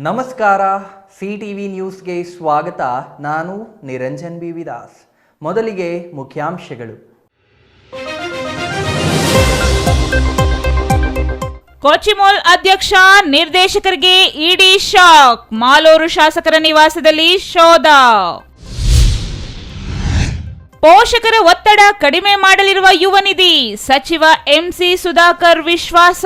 ನಮಸ್ಕಾರ. ಸಿಟಿವಿ ನ್ಯೂಸ್ಗೆ ಸ್ವಾಗತ. ನಾನು ನಿರಂಜನ್ ಬಿ ವಿದಾಸ್. ಮೊದಲಿಗೆ ಮುಖ್ಯಾಂಶಗಳು. ಕೋಚಿಮೋಲ್ ಅಧ್ಯಕ್ಷ ನಿರ್ದೇಶಕರಿಗೆ ಇಡಿ ಶಾಕ್. ಮಾಲೂರು ಶಾಸಕರ ನಿವಾಸದಲ್ಲಿ ಶೋಧ. ಪೋಷಕರ ಒತ್ತಡ ಕಡಿಮೆ ಮಾಡಲಿರುವ ಯುವ ನಿಧಿ ಸಚಿವ ಎಂಸಿ ಸುಧಾಕರ್ ವಿಶ್ವಾಸ.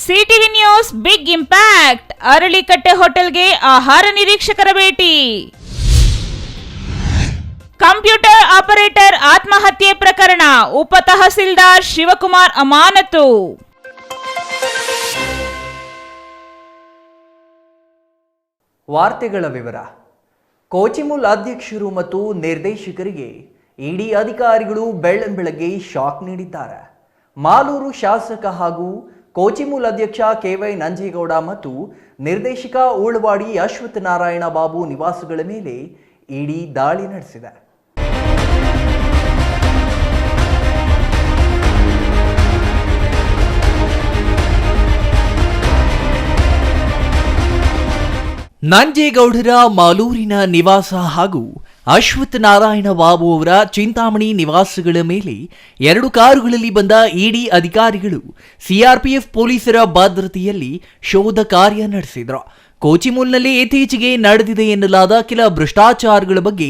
CTV news big impact. Aralikatte ಹೋಟೆಲ್ಗೆ ಆಹಾರ ನಿರೀಕ್ಷಕರ ಭೇಟಿ. ಕಂಪ್ಯೂಟರ್ ಆಪರೇಟರ್ ಆತ್ಮಹತ್ಯೆ ಪ್ರಕರಣ ಉಪ ತಹಸೀಲ್ದಾರ್ ಶಿವಕುಮಾರ್ ಅಮಾನತು. ವಾರ್ತೆಗಳ ವಿವರ. ಕೋಚಿಮುಲ್ ಅಧ್ಯಕ್ಷರು ಮತ್ತು ನಿರ್ದೇಶಕರಿಗೆ ಇಡಿ ಅಧಿಕಾರಿಗಳು ಬೆಳ್ಳಂಬೆಳಗ್ಗೆ ಶಾಕ್ ನೀಡಿದ್ದಾರೆ. ಮಾಲೂರು ಶಾಸಕ ಹಾಗೂ ಕೋಚಿಮುಲ್ ಅಧ್ಯಕ್ಷ ಕೆವೈ ನಂಜೇಗೌಡ ಮತ್ತು ನಿರ್ದೇಶಕ ಉಳವಾಡಿ ಅಶ್ವಥ್ ನಾರಾಯಣ ಬಾಬು ನಿವಾಸಗಳ ಮೇಲೆ ಇಡಿ ದಾಳಿ ನಡೆಸಿದೆ. ನಂಜೇಗೌಡರ ಮಾಲೂರಿನ ನಿವಾಸ ಹಾಗೂ ಅಶ್ವಥ್ ನಾರಾಯಣ ಬಾಬು ಅವರ ಚಿಂತಾಮಣಿ ನಿವಾಸಗಳ ಮೇಲೆ 2 ಕಾರುಗಳಲ್ಲಿ ಬಂದ ಇಡಿ ಅಧಿಕಾರಿಗಳು ಸಿಆರ್ಪಿಎಫ್ ಪೊಲೀಸರ ಭದ್ರತೆಯಲ್ಲಿ ಶೋಧ ಕಾರ್ಯ ನಡೆಸಿದರು. ಕೋಚಿಮುಲ್ನಲ್ಲಿ ಇತ್ತೀಚೆಗೆ ನಡೆದಿದೆ ಎನ್ನಲಾದ ಕೆಲ ಭ್ರಷ್ಟಾಚಾರಗಳ ಬಗ್ಗೆ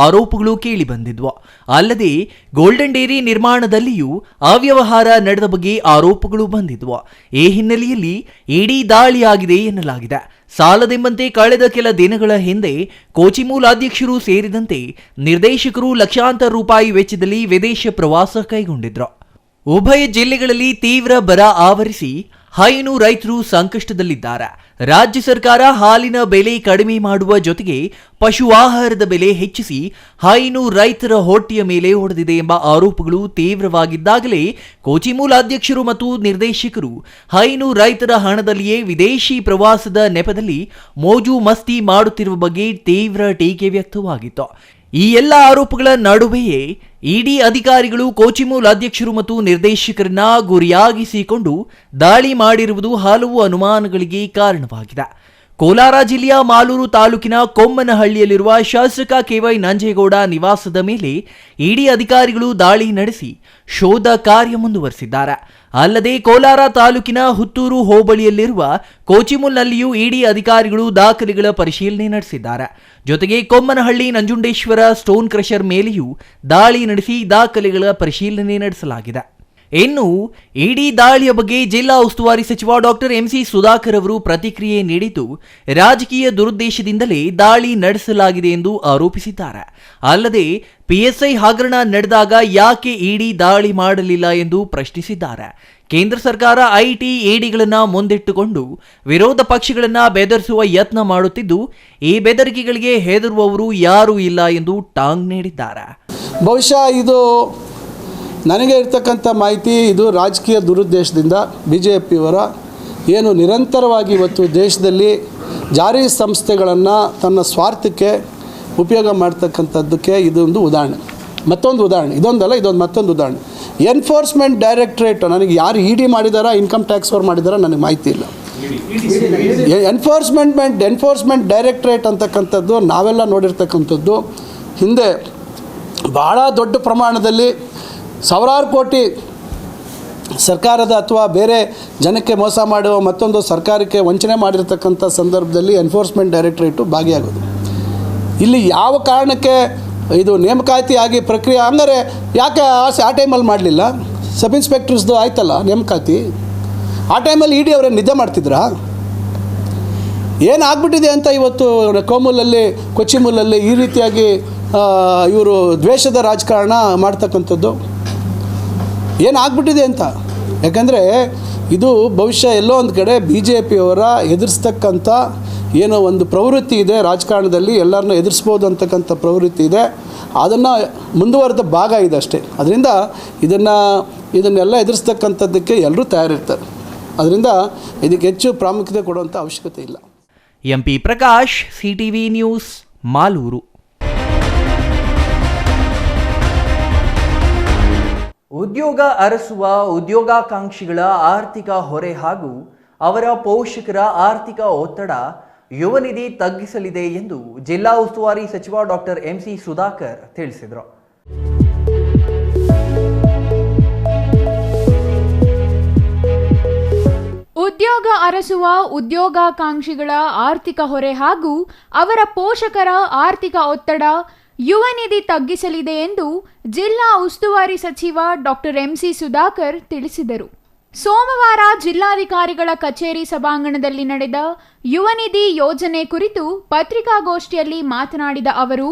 ಆರೋಪಗಳು ಕೇಳಿಬಂದಿದ್ವು. ಅಲ್ಲದೆ ಗೋಲ್ಡನ್ ಡೇರಿ ನಿರ್ಮಾಣದಲ್ಲಿಯೂ ಅವ್ಯವಹಾರ ನಡೆದ ಬಗ್ಗೆ ಆರೋಪಗಳು ಬಂದಿದ್ವು. ಈ ಹಿನ್ನೆಲೆಯಲ್ಲಿ ಇಡಿ ದಾಳಿಯಾಗಿದೆ ಎನ್ನಲಾಗಿದೆ. ಸಾಲದೆಂಬಂತೆ ಕಳೆದ ಕೆಲ ದಿನಗಳ ಹಿಂದೆ ಕೋಚಿಮುಲ್ ಅಧ್ಯಕ್ಷರು ಸೇರಿದಂತೆ ನಿರ್ದೇಶಕರು ಲಕ್ಷಾಂತರ ರೂಪಾಯಿ ವೆಚ್ಚದಲ್ಲಿ ವಿದೇಶ ಪ್ರವಾಸ ಕೈಗೊಂಡಿದ್ರು. ಉಭಯ ಜಿಲ್ಲೆಗಳಲ್ಲಿ ತೀವ್ರ ಬರ ಆವರಿಸಿ ಹೈನು ರೈತರು ಸಂಕಷ್ಟದಲ್ಲಿದ್ದಾರೆ. ರಾಜ್ಯ ಸರ್ಕಾರ ಹಾಲಿನ ಬೆಲೆ ಕಡಿಮೆ ಮಾಡುವ ಜೊತೆಗೆ ಪಶು ಆಹಾರದ ಬೆಲೆ ಹೆಚ್ಚಿಸಿ ಹೈನು ರೈತರ ಹೊಟ್ಟೆಯ ಮೇಲೆ ಹೊಡೆದಿದೆ ಎಂಬ ಆರೋಪಗಳು ತೀವ್ರವಾಗಿದ್ದಾಗಲೇ ಕೋಚಿಮುಲ್ ಅಧ್ಯಕ್ಷರು ಮತ್ತು ನಿರ್ದೇಶಕರು ಹೈನು ರೈತರ ಹಣದಲ್ಲಿಯೇ ವಿದೇಶಿ ಪ್ರವಾಸದ ನೆಪದಲ್ಲಿ ಮೋಜು ಮಸ್ತಿ ಮಾಡುತ್ತಿರುವ ಬಗ್ಗೆ ತೀವ್ರ ಟೀಕೆ ವ್ಯಕ್ತವಾಗಿತ್ತು. ಈ ಎಲ್ಲ ಆರೋಪಗಳ ನಡುವೆಯೇ ಇಡಿ ಅಧಿಕಾರಿಗಳು ಕೋಚಿಮುಲ್ ಅಧ್ಯಕ್ಷರು ಮತ್ತು ನಿರ್ದೇಶಕರನ್ನ ಗುರಿಯಾಗಿಸಿಕೊಂಡು ದಾಳಿ ಮಾಡಿರುವುದು ಹಲವು ಅನುಮಾನಗಳಿಗೆ ಕಾರಣವಾಗಿದೆ. ಕೋಲಾರ ಜಿಲ್ಲೆಯ ಮಾಲೂರು ತಾಲೂಕಿನ ಕೊಮ್ಮನಹಳ್ಳಿಯಲ್ಲಿರುವ ಶಾಸಕ ಕೆವೈ ನಂಜೇಗೌಡ ನಿವಾಸದ ಮೇಲೆ ಇಡಿ ಅಧಿಕಾರಿಗಳು ದಾಳಿ ನಡೆಸಿ ಶೋಧ ಕಾರ್ಯ ಮುಂದುವರೆಸಿದ್ದಾರೆ. ಅಲ್ಲದೆ ಕೋಲಾರ ತಾಲೂಕಿನ ಹುತ್ತೂರು ಹೋಬಳಿಯಲ್ಲಿರುವ ಕೋಚಿಮುಲ್ನಲ್ಲಿಯೂ ಇಡಿ ಅಧಿಕಾರಿಗಳು ದಾಖಲೆಗಳ ಪರಿಶೀಲನೆ ನಡೆಸಿದ್ದಾರೆ. ಜೊತೆಗೆ ಕೊಮ್ಮನಹಳ್ಳಿ ನಂಜುಂಡೇಶ್ವರ ಸ್ಟೋನ್ ಕ್ರಷರ್ ಮೇಲೆಯೂ ದಾಳಿ ನಡೆಸಿ ದಾಖಲೆಗಳ ಪರಿಶೀಲನೆ ನಡೆಸಲಾಗಿದೆ. ಇನ್ನು ಇಡಿ ದಾಳಿಯ ಬಗ್ಗೆ ಜಿಲ್ಲಾ ಉಸ್ತುವಾರಿ ಸಚಿವ ಡಾಕ್ಟರ್ ಎಂಸಿ ಸುಧಾಕರ್ ಅವರು ಪ್ರತಿಕ್ರಿಯೆ ನೀಡಿದ್ದು, ರಾಜಕೀಯ ದುರುದ್ದೇಶದಿಂದಲೇ ದಾಳಿ ನಡೆಸಲಾಗಿದೆ ಎಂದು ಆರೋಪಿಸಿದ್ದಾರೆ. ಅಲ್ಲದೆ ಪಿಎಸ್ಐ ಹಗರಣ ನಡೆದಾಗ ಯಾಕೆ ಇಡಿ ದಾಳಿ ಮಾಡಲಿಲ್ಲ ಎಂದು ಪ್ರಶ್ನಿಸಿದ್ದಾರೆ. ಕೇಂದ್ರ ಸರ್ಕಾರ ಐಟಿ ಇಡಿಗಳನ್ನ ಮುಂದಿಟ್ಟುಕೊಂಡು ವಿರೋಧ ಪಕ್ಷಗಳನ್ನ ಬೆದರಿಸುವ ಯತ್ನ ಮಾಡುತ್ತಿದ್ದು, ಈ ಬೆದರಿಕೆಗಳಿಗೆ ಹೆದರುವವರು ಯಾರೂ ಇಲ್ಲ ಎಂದು ಟಾಂಗ್ ನೀಡಿದ್ದಾರೆ. ಬಹುಶಃ ಇದು ನನಗೆ ಇರ್ತಕ್ಕಂಥ ಮಾಹಿತಿ, ಇದು ರಾಜಕೀಯ ದುರುದ್ದೇಶದಿಂದ BJPಯವರ ಏನು ನಿರಂತರವಾಗಿ ಇವತ್ತು ದೇಶದಲ್ಲಿ ಜಾರಿ ಸಂಸ್ಥೆಗಳನ್ನು ತನ್ನ ಸ್ವಾರ್ಥಕ್ಕೆ ಉಪಯೋಗ ಮಾಡ್ತಕ್ಕಂಥದ್ದಕ್ಕೆ ಇದೊಂದು ಉದಾಹರಣೆ. ಮತ್ತೊಂದು ಉದಾಹರಣೆ, ಇದೊಂದಲ್ಲ, ಮತ್ತೊಂದು ಉದಾಹರಣೆ. ಎನ್ಫೋರ್ಸ್ಮೆಂಟ್ ಡೈರೆಕ್ಟ್ರೇಟ್, ನನಗೆ ಯಾರು ಇಡಿ ಮಾಡಿದಾರಾ, ಇನ್ಕಮ್ ಟ್ಯಾಕ್ಸ್ ಅವ್ರು ಮಾಡಿದಾರಾ ನನಗೆ ಮಾಹಿತಿ ಇಲ್ಲ. ಎನ್ಫೋರ್ಸ್ಮೆಂಟ್ ಡೈರೆಕ್ಟ್ರೇಟ್ ಅಂತಕ್ಕಂಥದ್ದು ನಾವೆಲ್ಲ ನೋಡಿರ್ತಕ್ಕಂಥದ್ದು. ಹಿಂದೆ ಭಾಳ ದೊಡ್ಡ ಪ್ರಮಾಣದಲ್ಲಿ ಸಾವಿರಾರು ಕೋಟಿ ಸರ್ಕಾರದ ಅಥವಾ ಬೇರೆ ಜನಕ್ಕೆ ಮೋಸ ಮಾಡುವ ಮತ್ತೊಂದು ಸರ್ಕಾರಕ್ಕೆ ವಂಚನೆ ಮಾಡಿರ್ತಕ್ಕಂಥ ಸಂದರ್ಭದಲ್ಲಿ ಎನ್ಫೋರ್ಸ್ಮೆಂಟ್ ಡೈರೆಕ್ಟ್ರೇಟು ಭಾಗಿಯಾಗೋದು. ಇಲ್ಲಿ ಯಾವ ಕಾರಣಕ್ಕೆ ಇದು ನೇಮಕಾತಿ ಆಗಿ ಪ್ರಕ್ರಿಯೆ, ಹಂಗಾರೆ ಯಾಕೆ ಆ ಟೈಮಲ್ಲಿ ಮಾಡಲಿಲ್ಲ? ಸಬ್ ಇನ್ಸ್ಪೆಕ್ಟರ್ಸ್ದು ಆಯ್ತಲ್ಲ ನೇಮಕಾತಿ, ಆ ಟೈಮಲ್ಲಿ ಇಡಿ ಅವರೇ ನಿದ್ದೆ ಮಾಡ್ತಿದ್ರಾ? ಏನಾಗ್ಬಿಟ್ಟಿದೆ ಅಂತ ಇವತ್ತು ಕೋಚಿಮುಲಲ್ಲಿ ಈ ರೀತಿಯಾಗಿ ಇವರು ದ್ವೇಷದ ರಾಜಕಾರಣ ಮಾಡ್ತಕ್ಕಂಥದ್ದು ಏನಾಗ್ಬಿಟ್ಟಿದೆ ಅಂತ. ಯಾಕಂದರೆ ಇದು ಬಹುಶಃ ಎಲ್ಲೋ ಒಂದು ಕಡೆ BJPಯವರ ಎದುರಿಸ್ತಕ್ಕಂಥ ಏನೋ ಒಂದು ಪ್ರವೃತ್ತಿ ಇದೆ ರಾಜಕಾರಣದಲ್ಲಿ, ಎಲ್ಲರನ್ನೂ ಎದುರಿಸ್ಬೋದು ಅಂತಕ್ಕಂಥ ಪ್ರವೃತ್ತಿ ಇದೆ. ಅದನ್ನು ಮುಂದುವರೆದ ಭಾಗ ಇದೆ ಅಷ್ಟೇ. ಅದರಿಂದ ಇದನ್ನೆಲ್ಲ ಎದುರಿಸ್ತಕ್ಕಂಥದ್ದಕ್ಕೆ ಎಲ್ಲರೂ ತಯಾರಿರ್ತಾರೆ. ಅದರಿಂದ ಇದಕ್ಕೆ ಹೆಚ್ಚು ಪ್ರಾಮುಖ್ಯತೆ ಕೊಡುವಂಥ ಅವಶ್ಯಕತೆ ಇಲ್ಲ. MP Prakash, CTV news, Malur. ಉದ್ಯೋಗ ಅರಸುವ ಉದ್ಯೋಗಾಕಾಂಕ್ಷಿಗಳ ಆರ್ಥಿಕ ಹೊರೆ ಹಾಗೂ ಅವರ ಪೋಷಕರ ಆರ್ಥಿಕ ಒತ್ತಡ ಯುವ ನಿಧಿ ತಗ್ಗಿಸಲಿದೆ ಎಂದು ಜಿಲ್ಲಾ ಉಸ್ತುವಾರಿ ಸಚಿವ ಡಾಕ್ಟರ್ ಎಂಸಿ ಸುಧಾಕರ್ ತಿಳಿಸಿದರು. ಉದ್ಯೋಗ ಅರಸುವ ಉದ್ಯೋಗಾಕಾಂಕ್ಷಿಗಳ ಆರ್ಥಿಕ ಹೊರೆ ಹಾಗೂ ಅವರ ಪೋಷಕರ ಆರ್ಥಿಕ ಒತ್ತಡ ಯುವ ನಿಧಿ ತಗ್ಗಿಸಲಿದೆ ಎಂದು ಜಿಲ್ಲಾ ಉಸ್ತುವಾರಿ ಸಚಿವ ಡಾಕ್ಟರ್ ಎಂಸಿ ಸುಧಾಕರ್ ತಿಳಿಸಿದರು. ಸೋಮವಾರ ಜಿಲ್ಲಾಧಿಕಾರಿಗಳ ಕಚೇರಿ ಸಭಾಂಗಣದಲ್ಲಿ ನಡೆದ ಯುವ ನಿಧಿ ಯೋಜನೆ ಕುರಿತು ಪತ್ರಿಕಾಗೋಷ್ಠಿಯಲ್ಲಿ ಮಾತನಾಡಿದ ಅವರು,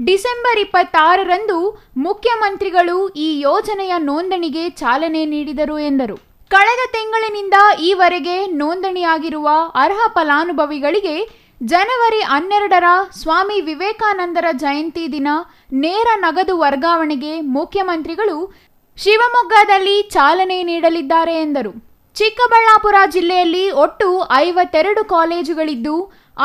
ಡಿಸೆಂಬರ್ 26ರಂದು ಮುಖ್ಯಮಂತ್ರಿಗಳು ಈ ಯೋಜನೆಯ ನೋಂದಣಿಗೆ ಚಾಲನೆ ನೀಡಿದರು ಎಂದರು. ಕಳೆದ ತಿಂಗಳಿನಿಂದ ಈವರೆಗೆ ನೋಂದಣಿಯಾಗಿರುವ ಅರ್ಹ ಫಲಾನುಭವಿಗಳಿಗೆ ಜನವರಿ 12ರ ಸ್ವಾಮಿ ವಿವೇಕಾನಂದರ ಜಯಂತಿ ದಿನ ನೇರ ನಗದು ವರ್ಗಾವಣೆಗೆ ಮುಖ್ಯಮಂತ್ರಿಗಳು ಶಿವಮೊಗ್ಗದಲ್ಲಿ ಚಾಲನೆ ನೀಡಲಿದ್ದಾರೆ ಎಂದರು. ಚಿಕ್ಕಬಳ್ಳಾಪುರ ಜಿಲ್ಲೆಯಲ್ಲಿ ಒಟ್ಟು 52 ಕಾಲೇಜುಗಳಿದ್ದು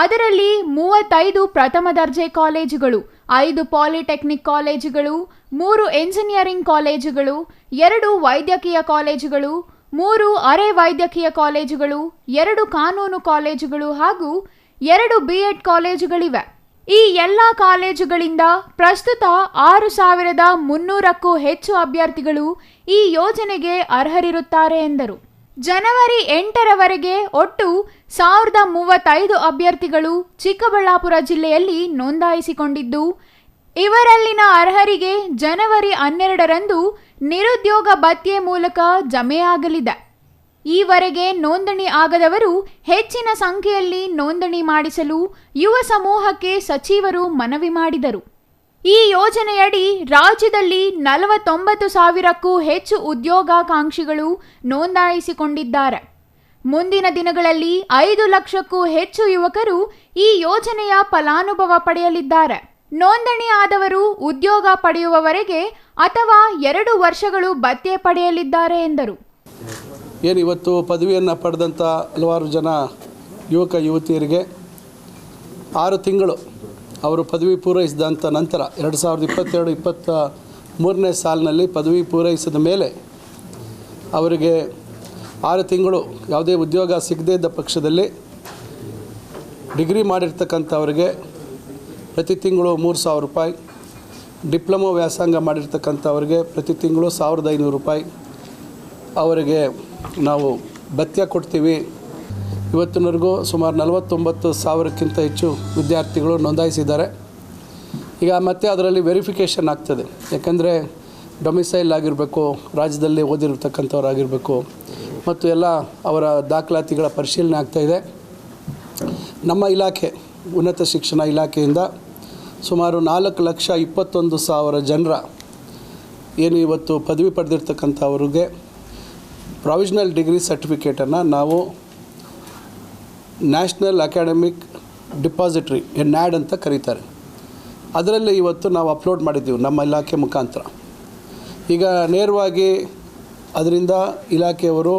ಅದರಲ್ಲಿ 35 ಪ್ರಥಮ ದರ್ಜೆ ಕಾಲೇಜುಗಳು, 5 ಪಾಲಿಟೆಕ್ನಿಕ್ ಕಾಲೇಜುಗಳು, 3 ಎಂಜಿನಿಯರಿಂಗ್ ಕಾಲೇಜುಗಳು, 2 ವೈದ್ಯಕೀಯ ಕಾಲೇಜುಗಳು, 3 ಅರೆ ವೈದ್ಯಕೀಯ ಕಾಲೇಜುಗಳು, 2 ಕಾನೂನು ಕಾಲೇಜುಗಳು ಹಾಗೂ 2 ಬಿಎಡ್ ಕಾಲೇಜುಗಳಿವೆ. ಈ ಎಲ್ಲ ಕಾಲೇಜುಗಳಿಂದ ಪ್ರಸ್ತುತ 6,300ಕ್ಕೂ ಹೆಚ್ಚು ಅಭ್ಯರ್ಥಿಗಳು ಈ ಯೋಜನೆಗೆ ಅರ್ಹರಿರುತ್ತಾರೆ ಎಂದರು. ಜನವರಿ 8ರವರೆಗೆ ಒಟ್ಟು 1,035 ಅಭ್ಯರ್ಥಿಗಳು ಚಿಕ್ಕಬಳ್ಳಾಪುರ ಜಿಲ್ಲೆಯಲ್ಲಿ ನೋಂದಾಯಿಸಿಕೊಂಡಿದ್ದು, ಇವರಲ್ಲಿನ ಅರ್ಹರಿಗೆ ಜನವರಿ 12ರಂದು ನಿರುದ್ಯೋಗ ಭತ್ಯೆ ಮೂಲಕ ಜಮೆಯಾಗಲಿದೆ. ಈವರೆಗೆ ನೋಂದಣಿ ಆಗದವರು ಹೆಚ್ಚಿನ ಸಂಖ್ಯೆಯಲ್ಲಿ ನೋಂದಣಿ ಮಾಡಿಸಲು ಯುವ ಸಮೂಹಕ್ಕೆ ಸಚಿವರು ಮನವಿ ಮಾಡಿದರು. ಈ ಯೋಜನೆಯಡಿ ರಾಜ್ಯದಲ್ಲಿ 49,000ಕ್ಕೂ ಹೆಚ್ಚು ಉದ್ಯೋಗಾಕಾಂಕ್ಷಿಗಳು ನೋಂದಾಯಿಸಿಕೊಂಡಿದ್ದಾರೆ. ಮುಂದಿನ ದಿನಗಳಲ್ಲಿ 5 ಲಕ್ಷಕ್ಕೂ ಹೆಚ್ಚು ಯುವಕರು ಈ ಯೋಜನೆಯ ಫಲಾನುಭವ ಪಡೆಯಲಿದ್ದಾರೆ. ನೋಂದಣಿ ಆದವರು ಉದ್ಯೋಗ ಪಡೆಯುವವರೆಗೆ ಅಥವಾ 2 ವರ್ಷಗಳು ಭತ್ಯೆ ಪಡೆಯಲಿದ್ದಾರೆ ಎಂದರು. ಇವತ್ತು ಪದವಿಯನ್ನು ಪಡೆದಂಥ ಹಲವಾರು ಜನ ಯುವಕ ಯುವತಿಯರಿಗೆ 6 ತಿಂಗಳು ಅವರು ಪದವಿ ಪೂರೈಸಿದಂಥ ನಂತರ 2022-23ನೇ ಸಾಲಿನಲ್ಲಿ ಪದವಿ ಪೂರೈಸಿದ ಮೇಲೆ ಅವರಿಗೆ 6 ತಿಂಗಳು ಯಾವುದೇ ಉದ್ಯೋಗ ಸಿಗದೇ ಇದ್ದ ಪಕ್ಷದಲ್ಲಿ ಡಿಗ್ರಿ ಮಾಡಿರ್ತಕ್ಕಂಥವರಿಗೆ ಪ್ರತಿ ತಿಂಗಳು 3,000 ರೂಪಾಯಿ, ಡಿಪ್ಲೊಮೊ ವ್ಯಾಸಂಗ ಮಾಡಿರ್ತಕ್ಕಂಥವ್ರಿಗೆ ಪ್ರತಿ ತಿಂಗಳು 1,500 ರೂಪಾಯಿ ಅವರಿಗೆ ನಾವು ಭತ್ಯೆ ಕೊಡ್ತೀವಿ. ಇವತ್ತಿನವರೆಗೂ ಸುಮಾರು 49,000ಕ್ಕಿಂತ ಹೆಚ್ಚು ವಿದ್ಯಾರ್ಥಿಗಳು ನೋಂದಾಯಿಸಿದ್ದಾರೆ. ಈಗ ಮತ್ತೆ ಅದರಲ್ಲಿ ವೆರಿಫಿಕೇಷನ್ ಆಗ್ತದೆ, ಯಾಕಂದರೆ ಡೊಮಿಸೈಲ್ ಆಗಿರಬೇಕು, ರಾಜ್ಯದಲ್ಲಿ ಓದಿರ್ತಕ್ಕಂಥವ್ರಾಗಿರಬೇಕು ಮತ್ತು ಎಲ್ಲ ಅವರ ದಾಖಲಾತಿಗಳ ಪರಿಶೀಲನೆ ಆಗ್ತಾಯಿದೆ. ನಮ್ಮ ಇಲಾಖೆ ಉನ್ನತ ಶಿಕ್ಷಣ ಇಲಾಖೆಯಿಂದ ಸುಮಾರು 4,21,000 ಜನರ ಏನು ಇವತ್ತು ಪದವಿ ಪಡೆದಿರ್ತಕ್ಕಂಥವ್ರಿಗೆ ಪ್ರಾವಿಷನಲ್ ಡಿಗ್ರಿ ಸರ್ಟಿಫಿಕೇಟನ್ನು ನಾವು ನ್ಯಾಷನಲ್ ಅಕಾಡೆಮಿಕ್ ಡಿಪಾಸಿಟ್ರಿ NAD ಅಂತ ಕರೀತಾರೆ, ಅದರಲ್ಲಿ ಇವತ್ತು ನಾವು ಅಪ್ಲೋಡ್ ಮಾಡಿದ್ದೀವಿ ನಮ್ಮ ಇಲಾಖೆ ಮುಖಾಂತರ. ಈಗ ನೇರವಾಗಿ ಅದರಿಂದ ಇಲಾಖೆಯವರು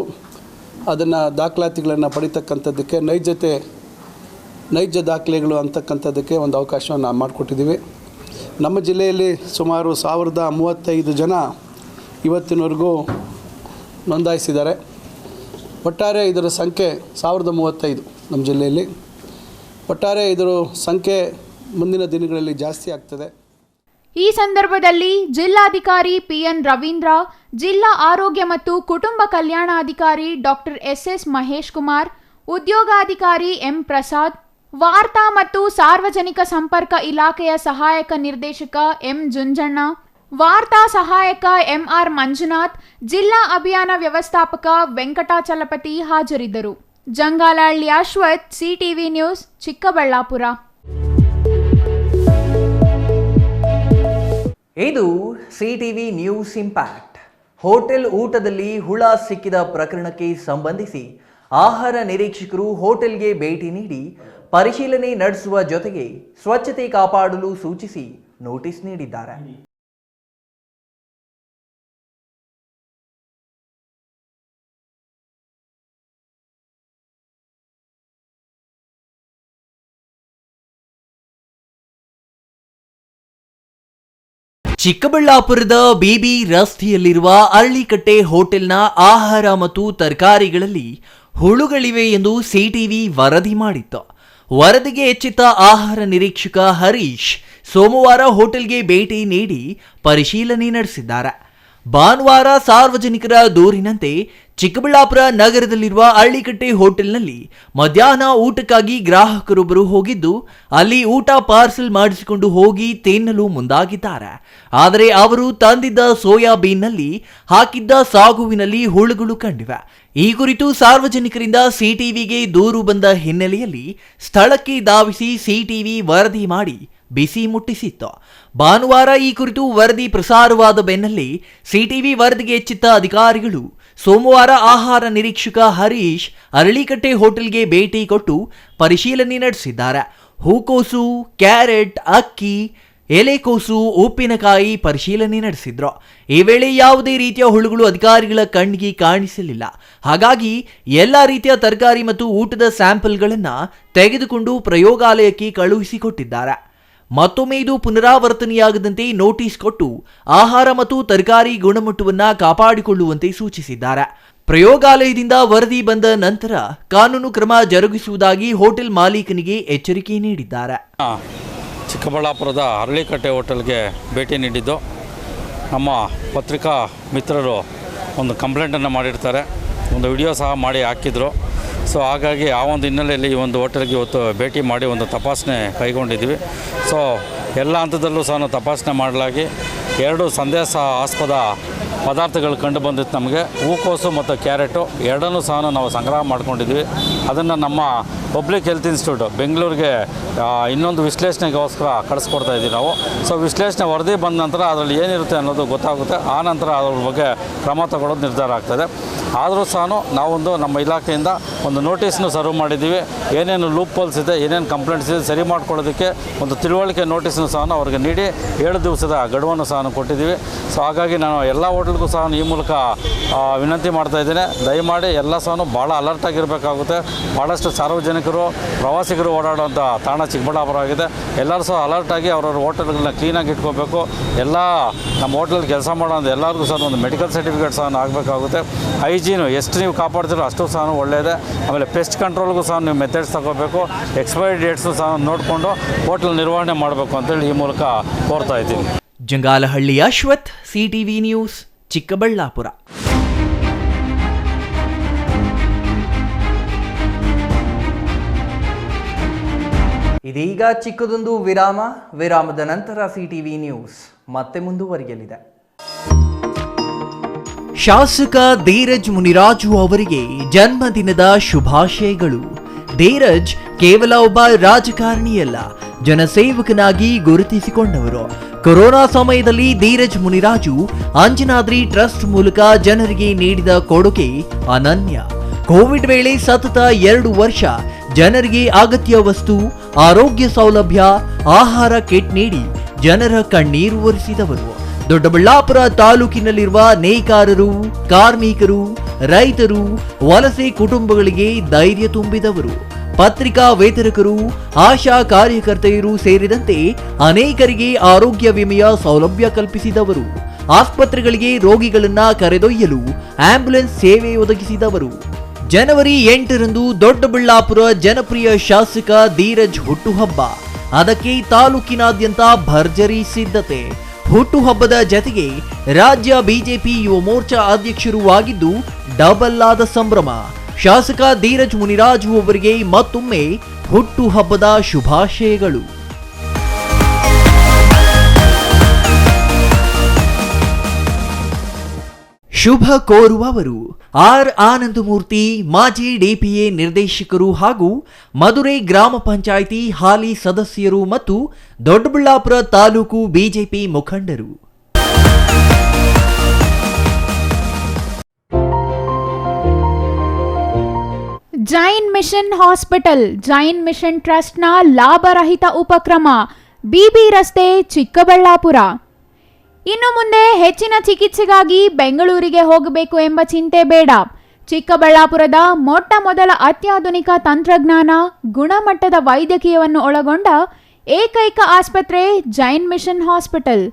ಅದನ್ನು ದಾಖಲಾತಿಗಳನ್ನು ಪಡಿತಕ್ಕಂಥದ್ದಕ್ಕೆ ನೈಜ ದಾಖಲೆಗಳು ಅಂತಕ್ಕಂಥದ್ದಕ್ಕೆ ಒಂದು ಅವಕಾಶವನ್ನು ಮಾಡಿಕೊಟ್ಟಿದ್ದೀವಿ. ನಮ್ಮ ಜಿಲ್ಲೆಯಲ್ಲಿ ಸುಮಾರು 1,035 ಜನ ಇವತ್ತಿನವರೆಗೂ ನೋಂದಾಯಿಸಿದ್ದಾರೆ. ಒಟ್ಟಾರೆ ಇದರ ಸಂಖ್ಯೆ 1,035 ನಮ್ಮ ಜಿಲ್ಲೆಯಲ್ಲಿ. ಒಟ್ಟಾರೆ ಇದರ ಸಂಖ್ಯೆ ಮುಂದಿನ ದಿನಗಳಲ್ಲಿ ಜಾಸ್ತಿ ಆಗ್ತದೆ. ಈ ಸಂದರ್ಭದಲ್ಲಿ ಜಿಲ್ಲಾಧಿಕಾರಿ PN ರವೀಂದ್ರ, ಜಿಲ್ಲಾ ಆರೋಗ್ಯ ಮತ್ತು ಕುಟುಂಬ ಕಲ್ಯಾಣಾಧಿಕಾರಿ ಡಾಕ್ಟರ್ SS ಮಹೇಶ್ ಕುಮಾರ್, ಉದ್ಯೋಗಾಧಿಕಾರಿ M ಪ್ರಸಾದ್, ವಾರ್ತಾ ಮತ್ತು ಸಾರ್ವಜನಿಕ ಸಂಪರ್ಕ ಇಲಾಖೆಯ ಸಹಾಯಕ ನಿರ್ದೇಶಕ M ಜುಂಜಣ್ಣ, ವಾರ್ತಾ ಸಹಾಯಕ MR ಮಂಜುನಾಥ್, ಜಿಲ್ಲಾ ಅಭಿಯಾನ ವ್ಯವಸ್ಥಾಪಕ ವೆಂಕಟಾಚಲಪತಿ ಹಾಜರಿದ್ದರು. Jangalahalli Ashwath, CTV news, Chikkaballapura. ಇದು CTV ನ್ಯೂಸ್ ಇಂಪ್ಯಾಕ್ಟ್. ಹೋಟೆಲ್ ಊಟದಲ್ಲಿ ಹುಳ ಸಿಕ್ಕಿದ ಪ್ರಕರಣಕ್ಕೆ ಸಂಬಂಧಿಸಿ ಆಹಾರ ನಿರೀಕ್ಷಕರು ಹೋಟೆಲ್ಗೆ ಭೇಟಿ ನೀಡಿ ಪರಿಶೀಲನೆ ನಡೆಸುವ ಜೊತೆಗೆ ಸ್ವಚ್ಛತೆ ಕಾಪಾಡಲು ಸೂಚಿಸಿ ನೋಟಿಸ್ ನೀಡಿದ್ದಾರೆ. ಚಿಕ್ಕಬಳ್ಳಾಪುರದ BB ರಸ್ತೆಯಲ್ಲಿರುವ ಅರಳಿಕಟ್ಟೆ ಹೋಟೆಲ್ನ ಆಹಾರ ಮತ್ತು ತರಕಾರಿಗಳಲ್ಲಿ ಹುಳುಗಳಿವೆ ಎಂದು ಸಿಟಿವಿ ವರದಿ ಮಾಡಿತ್ತು. ವರದಿಗೆ ಎಚ್ಚೆತ್ತ ಆಹಾರ ನಿರೀಕ್ಷಕ ಹರೀಶ್ ಸೋಮವಾರ ಹೋಟೆಲ್ಗೆ ಭೇಟಿ ನೀಡಿ ಪರಿಶೀಲನೆ ನಡೆಸಿದ್ದಾರೆ. ಭಾನುವಾರ ಸಾರ್ವಜನಿಕರ ದೂರಿನಂತೆ ಚಿಕ್ಕಬಳ್ಳಾಪುರ ನಗರದಲ್ಲಿರುವ ಹಳ್ಳಿಕಟ್ಟೆ ಹೋಟೆಲ್ನಲ್ಲಿ ಮಧ್ಯಾಹ್ನ ಊಟಕ್ಕಾಗಿ ಗ್ರಾಹಕರೊಬ್ಬರು ಹೋಗಿದ್ದು, ಅಲ್ಲಿ ಊಟ ಪಾರ್ಸಲ್ ಮಾಡಿಸಿಕೊಂಡು ಹೋಗಿ ತಿನ್ನಲು ಮುಂದಾಗಿದ್ದಾರೆ. ಆದರೆ ಅವರು ತಂದಿದ್ದ ಸೋಯಾಬೀನ್ನಲ್ಲಿ ಹಾಕಿದ್ದ ಸಾಗುವಿನಲ್ಲಿ ಹುಳುಗಳು ಕಂಡಿವೆ. ಈ ಕುರಿತು ಸಾರ್ವಜನಿಕರಿಂದ ಸಿಟಿವಿಗೆ ದೂರು ಬಂದ ಹಿನ್ನೆಲೆಯಲ್ಲಿ ಸ್ಥಳಕ್ಕೆ ಧಾವಿಸಿ ಸಿಟಿವಿ ವರದಿ ಮಾಡಿ ಬಿಸಿ ಮುಟ್ಟಿಸಿತ್ತು. ಭಾನುವಾರ ಈ ಕುರಿತು ವರದಿ ಪ್ರಸಾರವಾದ ಬೆನ್ನಲ್ಲೇ ಸಿಟಿವಿ ವರದಿಗೆ ಎಚ್ಚೆತ್ತ ಅಧಿಕಾರಿಗಳು ಸೋಮವಾರ ಆಹಾರ ನಿರೀಕ್ಷಕ ಹರೀಶ್ ಅರಳಿಕಟ್ಟೆ ಹೋಟೆಲ್ಗೆ ಭೇಟಿ ಕೊಟ್ಟು ಪರಿಶೀಲನೆ ನಡೆಸಿದ್ದಾರೆ. ಹೂಕೋಸು, ಕ್ಯಾರೆಟ್, ಅಕ್ಕಿ, ಎಲೆಕೋಸು, ಉಪ್ಪಿನಕಾಯಿ ಪರಿಶೀಲನೆ ನಡೆಸಿದ್ರು. ಈ ವೇಳೆ ಯಾವುದೇ ರೀತಿಯ ಹುಳುಗಳು ಅಧಿಕಾರಿಗಳ ಕಣ್ಣಿಗೆ ಕಾಣಿಸಲಿಲ್ಲ. ಹಾಗಾಗಿ ಎಲ್ಲ ರೀತಿಯ ತರಕಾರಿ ಮತ್ತು ಊಟದ ಸ್ಯಾಂಪಲ್ಗಳನ್ನು ತೆಗೆದುಕೊಂಡು ಪ್ರಯೋಗಾಲಯಕ್ಕೆ ಕಳುಹಿಸಿಕೊಟ್ಟಿದ್ದಾರೆ. ಮತ್ತೊಮ್ಮೆ ಇದು ಪುನರಾವರ್ತನೆಯಾಗದಂತೆ ನೋಟಿಸ್ ಕೊಟ್ಟು ಆಹಾರ ಮತ್ತು ತರಕಾರಿ ಗುಣಮಟ್ಟವನ್ನು ಕಾಪಾಡಿಕೊಳ್ಳುವಂತೆ ಸೂಚಿಸಿದ್ದಾರೆ. ಪ್ರಯೋಗಾಲಯದಿಂದ ವರದಿ ಬಂದ ನಂತರ ಕಾನೂನು ಕ್ರಮ ಜರುಗಿಸುವುದಾಗಿ ಹೋಟೆಲ್ ಮಾಲೀಕನಿಗೆ ಎಚ್ಚರಿಕೆ ನೀಡಿದ್ದಾರೆ. ಚಿಕ್ಕಬಳ್ಳಾಪುರದ ಅರಳಿಕಟ್ಟೆ ಹೋಟೆಲ್ಗೆ ಭೇಟಿ ನೀಡಿದ್ದು, ನಮ್ಮ ಪತ್ರಿಕಾ ಮಿತ್ರರು ಒಂದು ಕಂಪ್ಲೇಂಟನ್ನು ಮಾಡಿರ್ತಾರೆ, ಒಂದು ವಿಡಿಯೋ ಸಹ ಮಾಡಿ ಹಾಕಿದ್ರು. ಸೊ ಹಾಗಾಗಿ ಆ ಒಂದು ಹಿನ್ನೆಲೆಯಲ್ಲಿ ಈ ಒಂದು ಹೋಟೆಲ್ಗೆ ಇವತ್ತು ಭೇಟಿ ಮಾಡಿ ಒಂದು ತಪಾಸಣೆ ಕೈಗೊಂಡಿದ್ದೀವಿ. ಸೊ ಎಲ್ಲ ಹಂತದಲ್ಲೂ ಸಹ ತಪಾಸಣೆ ಮಾಡಲಾಗಿ 2 ಸಂದೇಹಾಸ್ಪದ ಪದಾರ್ಥಗಳು ಕಂಡು ಬಂದಿತ್ತು. ನಮಗೆ ಹೂಕೋಸು ಮತ್ತು ಕ್ಯಾರೆಟು ಎರಡನ್ನೂ ಸಹ ನಾವು ಸಂಗ್ರಹ ಮಾಡ್ಕೊಂಡಿದ್ವಿ. ಅದನ್ನು ನಮ್ಮ ಪಬ್ಲಿಕ್ ಹೆಲ್ತ್ ಇನ್ಸ್ಟಿಟ್ಯೂಟ್ ಬೆಂಗಳೂರಿಗೆ ಇನ್ನೊಂದು ವಿಶ್ಲೇಷಣೆಗೋಸ್ಕರ ಕಳಿಸ್ಕೊಡ್ತಾ ಇದ್ದೀವಿ ನಾವು. ಸೊ ವಿಶ್ಲೇಷಣೆ ವರದಿ ಬಂದ ನಂತರ ಅದರಲ್ಲಿ ಏನಿರುತ್ತೆ ಅನ್ನೋದು ಗೊತ್ತಾಗುತ್ತೆ. ಆ ನಂತರ ಅದ್ರ ಬಗ್ಗೆ ಕ್ರಮ ತಗೊಳ್ಳೋದು ನಿರ್ಧಾರ ಆಗ್ತದೆ. ಆದರೂ ಸಹ ನಾವೊಂದು ನಮ್ಮ ಇಲಾಖೆಯಿಂದ ಒಂದು ನೋಟಿಸ್ನು ಸರ್ವ್ ಮಾಡಿದ್ದೀವಿ. ಏನೇನು ಲೂಪ್ ಹೋಲ್ಸ್ ಇದೆ, ಏನೇನು ಕಂಪ್ಲೇಂಟ್ಸ್ ಇದೆ ಸರಿ ಮಾಡ್ಕೊಳ್ಳೋದಕ್ಕೆ ಒಂದು ತಿಳುವಳಿಕೆ ನೋಟಿಸ್ನು ಸಹ ಅವ್ರಿಗೆ ನೀಡಿ 7 ದಿವಸದ ಗಡುವನ್ನು ಸಹ ಕೊಟ್ಟಿದ್ದೀವಿ. ಸೊ ಹಾಗಾಗಿ ನಾನು ಎಲ್ಲ ಹೋಟೆಲ್ಗೂ ಸಹ ಈ ಮೂಲಕ ವಿನಂತಿ ಮಾಡ್ತಾ ಇದ್ದೇನೆ, ದಯಮಾಡಿ ಎಲ್ಲ ಸಹ ಭಾಳ ಅಲರ್ಟಾಗಿರಬೇಕಾಗುತ್ತೆ. ಭಾಳಷ್ಟು ಸಾರ್ವಜನಿಕರು, ಪ್ರವಾಸಿಗರು ಓಡಾಡುವಂಥ ತಾಣ ಚಿಕ್ಕಬಳ್ಳಾಪುರ ಆಗಿದೆ. ಎಲ್ಲರೂ ಸಹ ಅಲರ್ಟಾಗಿ ಅವ್ರವ್ರ ಹೋಟೆಲ್ಗಳನ್ನ ಕ್ಲೀನಾಗಿ ಇಟ್ಕೋಬೇಕು. ಎಲ್ಲ ನಮ್ಮ ಹೋಟೆಲ್ ಕೆಲಸ ಮಾಡೋದು ಎಲ್ಲರಿಗೂ ಸಹ ಒಂದು ಮೆಡಿಕಲ್ ಸರ್ಟಿಫಿಕೇಟ್ ಸಹ ಆಗಬೇಕಾಗುತ್ತೆ. ಹೈಜೀನು ಎಷ್ಟು ನೀವು ಕಾಪಾಡ್ತೀರೋ ಅಷ್ಟು ಸಹ ಒಳ್ಳೆಯದೇ. ಆಮೇಲೆ ಪೆಸ್ಟ್ ಕಂಟ್ರೋಲ್ಗೂ ಸಹ ನೀವು ಮೆಥಡ್ಸ್ ತಗೋಬೇಕು. ಎಕ್ಸ್ಪೈರಿ ಡೇಟ್ಸು ಸಹ ನೋಡಿಕೊಂಡು ಹೋಟೆಲ್ ನಿರ್ವಹಣೆ ಮಾಡಬೇಕು ಅಂತೇಳಿ ಈ ಮೂಲಕ ಕೋರ್ತಾ ಇದ್ದೀನಿ. Jangalahalli Ashwath, CTV news, Chikkaballapura. ಇದೀಗ ಚಿಕ್ಕದೊಂದು ವಿರಾಮದ ನಂತರ ಸಿಟಿವಿ ನ್ಯೂಸ್ ಮತ್ತೆ ಮುಂದುವರಿಯಲಿದೆ. ಶಾಸಕ ಧೀರಜ್ ಮುನಿರಾಜು ಅವರಿಗೆ ಜನ್ಮದಿನದ ಶುಭಾಶಯಗಳು. ಧೀರಜ್ ಕೇವಲ ಒಬ್ಬ ರಾಜಕಾರಣಿಯಲ್ಲ, ಜನಸೇವಕನಾಗಿ ಗುರುತಿಸಿಕೊಂಡವರು. ಕೊರೋನಾ ಸಮಯದಲ್ಲಿ ಧೀರಜ್ ಮುನಿರಾಜು ಅಂಜನಾದ್ರಿ ಟ್ರಸ್ಟ್ ಮೂಲಕ ಜನರಿಗೆ ನೀಡಿದ ಕೊಡುಗೆ ಅನನ್ಯ. ಕೋವಿಡ್ ವೇಳೆ ಸತತ 2 ವರ್ಷ ಜನರಿಗೆ ಅಗತ್ಯ ವಸ್ತು, ಆರೋಗ್ಯ ಸೌಲಭ್ಯ, ಆಹಾರ ಕಿಟ್ ನೀಡಿ ಜನರ ಕಣ್ಣೀರು ಒರೆಸಿದವರು. ದೊಡ್ಡಬಳ್ಳಾಪುರ ತಾಲೂಕಿನಲ್ಲಿರುವ ನೇಕಾರರು, ಕಾರ್ಮಿಕರು, ರೈತರು, ವಲಸೆ ಕುಟುಂಬಗಳಿಗೆ ಧೈರ್ಯ ತುಂಬಿದವರು. ಪತ್ರಿಕಾ ವೇತರಕರು, ಆಶಾ ಕಾರ್ಯಕರ್ತೆಯರು ಸೇರಿದಂತೆ ಅನೇಕರಿಗೆ ಆರೋಗ್ಯ ವಿಮೆಯ ಸೌಲಭ್ಯ ಕಲ್ಪಿಸಿದವರು. ಆಸ್ಪತ್ರೆಗಳಿಗೆ ರೋಗಿಗಳನ್ನ ಕರೆದೊಯ್ಯಲು ಆಂಬ್ಯುಲೆನ್ಸ್ ಸೇವೆ ಒದಗಿಸಿದವರು. ಜನವರಿ 8ರಂದು ದೊಡ್ಡಬಳ್ಳಾಪುರ ಜನಪ್ರಿಯ ಶಾಸಕ ಧೀರಜ್ ಹುಟ್ಟುಹಬ್ಬ. ಅದಕ್ಕೆ ತಾಲೂಕಿನಾದ್ಯಂತ ಭರ್ಜರಿ ಸಿದ್ಧತೆ. ಹುಟ್ಟುಹಬ್ಬದ ಜತೆಗೆ ರಾಜ್ಯ ಬಿಜೆಪಿ ಯುವ ಮೋರ್ಚಾ ಅಧ್ಯಕ್ಷರೂ ಆಗಿದ್ದು ಡಬಲ್ ಆದ ಸಂಭ್ರಮ. ಶಾಸಕ ಧೀರಜ್ ಮುನಿರಾಜು ಅವರಿಗೆ ಮತ್ತೊಮ್ಮೆ ಹುಟ್ಟುಹಬ್ಬದ ಶುಭಾಶಯಗಳು. ಶುಭ ಕೋರುವವರು ಆರ್ ಆನಂದಮೂರ್ತಿ, ಮಾಜಿ ಡಿಪಿಎ ನಿರ್ದೇಶಕರು ಹಾಗೂ ಮಧುರೈ ಗ್ರಾಮ ಪಂಚಾಯಿತಿ ಹಾಲಿ ಸದಸ್ಯರು ಮತ್ತು ದೊಡ್ಡಬಳ್ಳಾಪುರ ತಾಲೂಕು ಬಿಜೆಪಿ ಮುಖಂಡರು. Jain mission hospital, Jain mission ಟ್ರಸ್ಟ್ನ ಲಾಭರಹಿತ ಉಪಕ್ರಮ, ಬಿಬಿ ರಸ್ತೆ, ಚಿಕ್ಕಬಳ್ಳಾಪುರ. ಇನ್ನು ಮುಂದೆ ಹೆಚ್ಚಿನ ಚಿಕಿತ್ಸೆಗಾಗಿ ಬೆಂಗಳೂರಿಗೆ ಹೋಗಬೇಕು ಎಂಬ ಚಿಂತೆ ಬೇಡ. ಚಿಕ್ಕಬಳ್ಳಾಪುರದ ಮೊಟ್ಟ ಮೊದಲ ಅತ್ಯಾಧುನಿಕ ತಂತ್ರಜ್ಞಾನ, ಗುಣಮಟ್ಟದ ವೈದ್ಯಕೀಯವನ್ನು ಒಳಗೊಂಡ ಏಕೈಕ ಆಸ್ಪತ್ರೆ ಜೈನ್ ಮಿಷನ್ ಹಾಸ್ಪಿಟಲ್.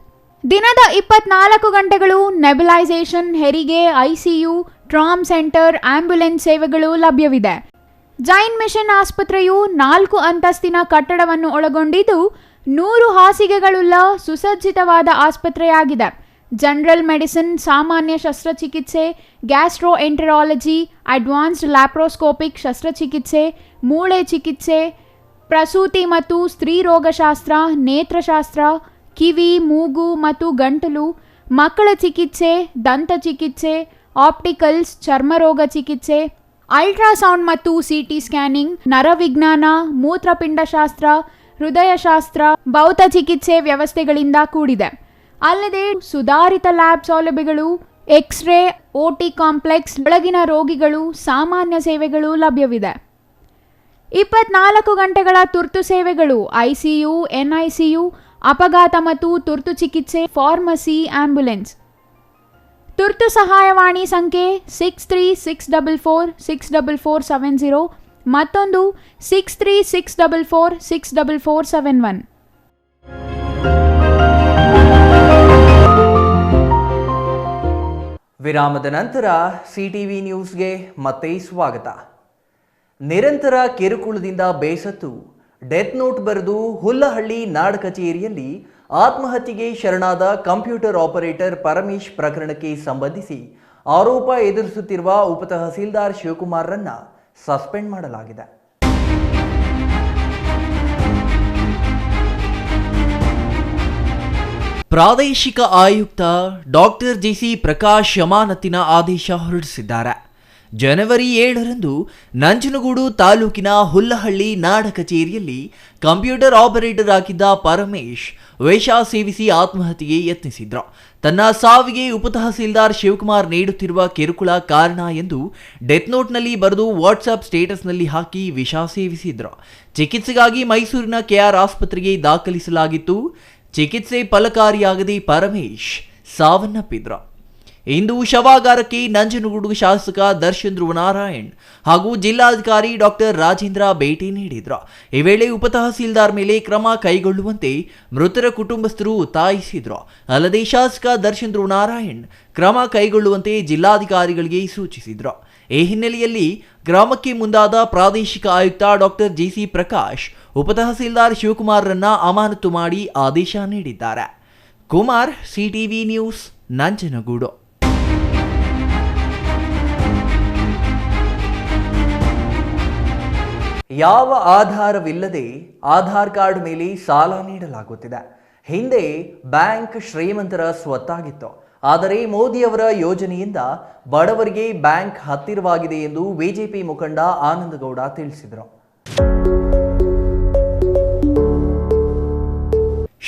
ದಿನದ 24 ಗಂಟೆಗಳು ನೆಬ್ಯುಲೈಸೇಷನ್, ಹೆರಿಗೆ, ಐಸಿಯು, ಟ್ರಾಮ್ ಸೆಂಟರ್, ಆಂಬ್ಯುಲೆನ್ಸ್ ಸೇವೆಗಳು ಲಭ್ಯವಿದೆ. ಜೈನ್ ಮಿಷನ್ ಆಸ್ಪತ್ರೆಯು 4 ಅಂತಸ್ತಿನ ಕಟ್ಟಡವನ್ನು ಒಳಗೊಂಡಿದ್ದು 100 ಹಾಸಿಗೆಗಳುಳ್ಳ ಸುಸಜ್ಜಿತವಾದ ಆಸ್ಪತ್ರೆಯಾಗಿದೆ. ಜನರಲ್ ಮೆಡಿಸಿನ್, ಸಾಮಾನ್ಯ ಶಸ್ತ್ರಚಿಕಿತ್ಸೆ, ಗ್ಯಾಸ್ಟ್ರೋಎಂಟರಾಲಜಿ, ಅಡ್ವಾನ್ಸ್ಡ್ ಲ್ಯಾಪ್ರೋಸ್ಕೋಪಿಕ್ ಶಸ್ತ್ರಚಿಕಿತ್ಸೆ, ಮೂಳೆ ಚಿಕಿತ್ಸೆ, ಪ್ರಸೂತಿ ಮತ್ತು ಸ್ತ್ರೀ ರೋಗಶಾಸ್ತ್ರ, ನೇತ್ರಶಾಸ್ತ್ರ, ಕಿವಿ, ಮೂಗು ಮತ್ತು ಗಂಟಲು, ಮಕ್ಕಳ ಚಿಕಿತ್ಸೆ, ದಂತ ಚಿಕಿತ್ಸೆ, ಆಪ್ಟಿಕಲ್ಸ್, ಚರ್ಮರೋಗ ಚಿಕಿತ್ಸೆ, ಅಲ್ಟ್ರಾಸೌಂಡ್ ಮತ್ತು ಸಿಟಿ ಸ್ಕ್ಯಾನಿಂಗ್, ನರವಿಜ್ಞಾನ, ಮೂತ್ರಪಿಂಡಶಾಸ್ತ್ರ, ಹೃದಯಶಾಸ್ತ್ರ, ಭೌತ ಚಿಕಿತ್ಸೆ ವ್ಯವಸ್ಥೆಗಳಿಂದ ಕೂಡಿದೆ. ಅಲ್ಲದೆ ಸುಧಾರಿತ ಲ್ಯಾಬ್ ಸೌಲಭ್ಯಗಳು, ಎಕ್ಸ್ರೇ, OT ಕಾಂಪ್ಲೆಕ್ಸ್, ಒಳಗಿನ ರೋಗಿಗಳು, ಸಾಮಾನ್ಯ ಸೇವೆಗಳು ಲಭ್ಯವಿದೆ. 24 ಗಂಟೆಗಳ ತುರ್ತು ಸೇವೆಗಳು, ICU, NICU, ಅಪಘಾತ ಮತ್ತು ತುರ್ತು ಚಿಕಿತ್ಸೆ, ಫಾರ್ಮಸಿ, ಆಂಬ್ಯುಲೆನ್ಸ್. ತುರ್ತು ಸಹಾಯವಾಣಿ ಸಂಖ್ಯೆ 6364464470, ಮತ್ತೊಂದು 6364464471. ವಿರಾಮದ ನಂತರ CTV ನ್ಯೂಸ್ಗೆ ಮತ್ತೆ ಸ್ವಾಗತ. ನಿರಂತರ ಕಿರುಕುಳದಿಂದ ಬೇಸತ್ತು ಡೆತ್ ನೋಟ್ ಬರೆದು ಹುಲ್ಲಹಳ್ಳಿ ನಾಡ ಕಚೇರಿಯಲ್ಲಿ ಆತ್ಮಹತ್ಯೆಗೆ ಶರಣಾದ ಕಂಪ್ಯೂಟರ್ ಆಪರೇಟರ್ ಪರಮೇಶ್ ಪ್ರಕರಣಕ್ಕೆ ಸಂಬಂಧಿಸಿ ಆರೋಪ ಎದುರಿಸುತ್ತಿರುವ ಉಪತಹಸೀಲ್ದಾರ್ ಶಿವಕುಮಾರ್ರನ್ನ ಸಸ್ಪೆಂಡ್ ಮಾಡಲಾಗಿದೆ. ಪ್ರಾದೇಶಿಕ ಆಯುಕ್ತ ಡಾಕ್ಟರ್ JC ಪ್ರಕಾಶ್ ಅಮಾನತಿನ ಆದೇಶ ಹೊರಡಿಸಿದ್ದಾರೆ. ಜನವರಿ 7ರಂದು ನಂಜನಗೂಡು ತಾಲೂಕಿನ ಹುಲ್ಲಹಳ್ಳಿ ನಾಡ ಕಚೇರಿಯಲ್ಲಿ ಕಂಪ್ಯೂಟರ್ ಆಪರೇಟರ್ ಆಗಿದ್ದ ಪರಮೇಶ್ ವೇಷ ಸೇವಿಸಿ ಆತ್ಮಹತ್ಯೆಗೆ ಯತ್ನಿಸಿದ್ರು. ತನ್ನ ಸಾವಿಗೆ ಉಪತಹಸೀಲ್ದಾರ್ ಶಿವಕುಮಾರ್ ನೀಡುತ್ತಿರುವ ಕಿರುಕುಳ ಕಾರಣ ಎಂದು ಡೆತ್ ನೋಟ್ನಲ್ಲಿ ಬರೆದು ವಾಟ್ಸ್ಆಪ್ ಸ್ಟೇಟಸ್ನಲ್ಲಿ ಹಾಕಿ ವಿಷ ಸೇವಿಸಿದ್ರು. ಚಿಕಿತ್ಸೆಗಾಗಿ ಮೈಸೂರಿನ KR ಆಸ್ಪತ್ರೆಗೆ ದಾಖಲಿಸಲಾಗಿತ್ತು. ಚಿಕಿತ್ಸೆ ಫಲಕಾರಿಯಾಗದೆ ಪರಮೇಶ್ ಸಾವನ್ನಪ್ಪಿದ್ರು. ಇಂದು ಶವಾಗಾರಕ್ಕೆ ನಂಜನಗೂಡು ಶಾಸಕ ದರ್ಶನ್ ಧ್ರುವನಾರಾಯಣ್ ಹಾಗೂ ಜಿಲ್ಲಾಧಿಕಾರಿ ಡಾಕ್ಟರ್ ರಾಜೇಂದ್ರ ಭೇಟಿ ನೀಡಿದ್ರು. ಈ ವೇಳೆ ಉಪತಹಸೀಲ್ದಾರ್ ಮೇಲೆ ಕ್ರಮ ಕೈಗೊಳ್ಳುವಂತೆ ಮೃತರ ಕುಟುಂಬಸ್ಥರು ಒತ್ತಾಯಿಸಿದ್ರು. ಅಲ್ಲದೆ ಶಾಸಕ ದರ್ಶನ್ ಧ್ರುವನಾರಾಯಣ್ ಕ್ರಮ ಕೈಗೊಳ್ಳುವಂತೆ ಜಿಲ್ಲಾಧಿಕಾರಿಗಳಿಗೆ ಸೂಚಿಸಿದ್ರು. ಈ ಹಿನ್ನೆಲೆಯಲ್ಲಿ ಗ್ರಾಮಕ್ಕೆ ಮುಂದಾದ ಪ್ರಾದೇಶಿಕ ಆಯುಕ್ತ ಡಾಕ್ಟರ್ JC ಪ್ರಕಾಶ್ ಉಪತಹಸೀಲ್ದಾರ್ ಶಿವಕುಮಾರ್ರನ್ನ ಅಮಾನತು ಮಾಡಿ ಆದೇಶ ನೀಡಿದ್ದಾರೆ. Kumar, CTV news, Nanjangud. ಯಾವ ಆಧಾರವಿಲ್ಲದೆ ಆಧಾರ್ ಕಾರ್ಡ್ ಮೇಲೆ ಸಾಲ ನೀಡಲಾಗುತ್ತಿದೆ. ಹಿಂದೆ ಬ್ಯಾಂಕ್ ಶ್ರೀಮಂತರ ಸ್ವತ್ತಾಗಿತ್ತು. ಆದರೆ ಮೋದಿಯವರ ಯೋಜನೆಯಿಂದ ಬಡವರಿಗೆ ಬ್ಯಾಂಕ್ ಹತ್ತಿರವಾಗಿದೆ ಎಂದು ಬಿಜೆಪಿ ಮುಖಂಡ ಆನಂದಗೌಡ ತಿಳಿಸಿದರು.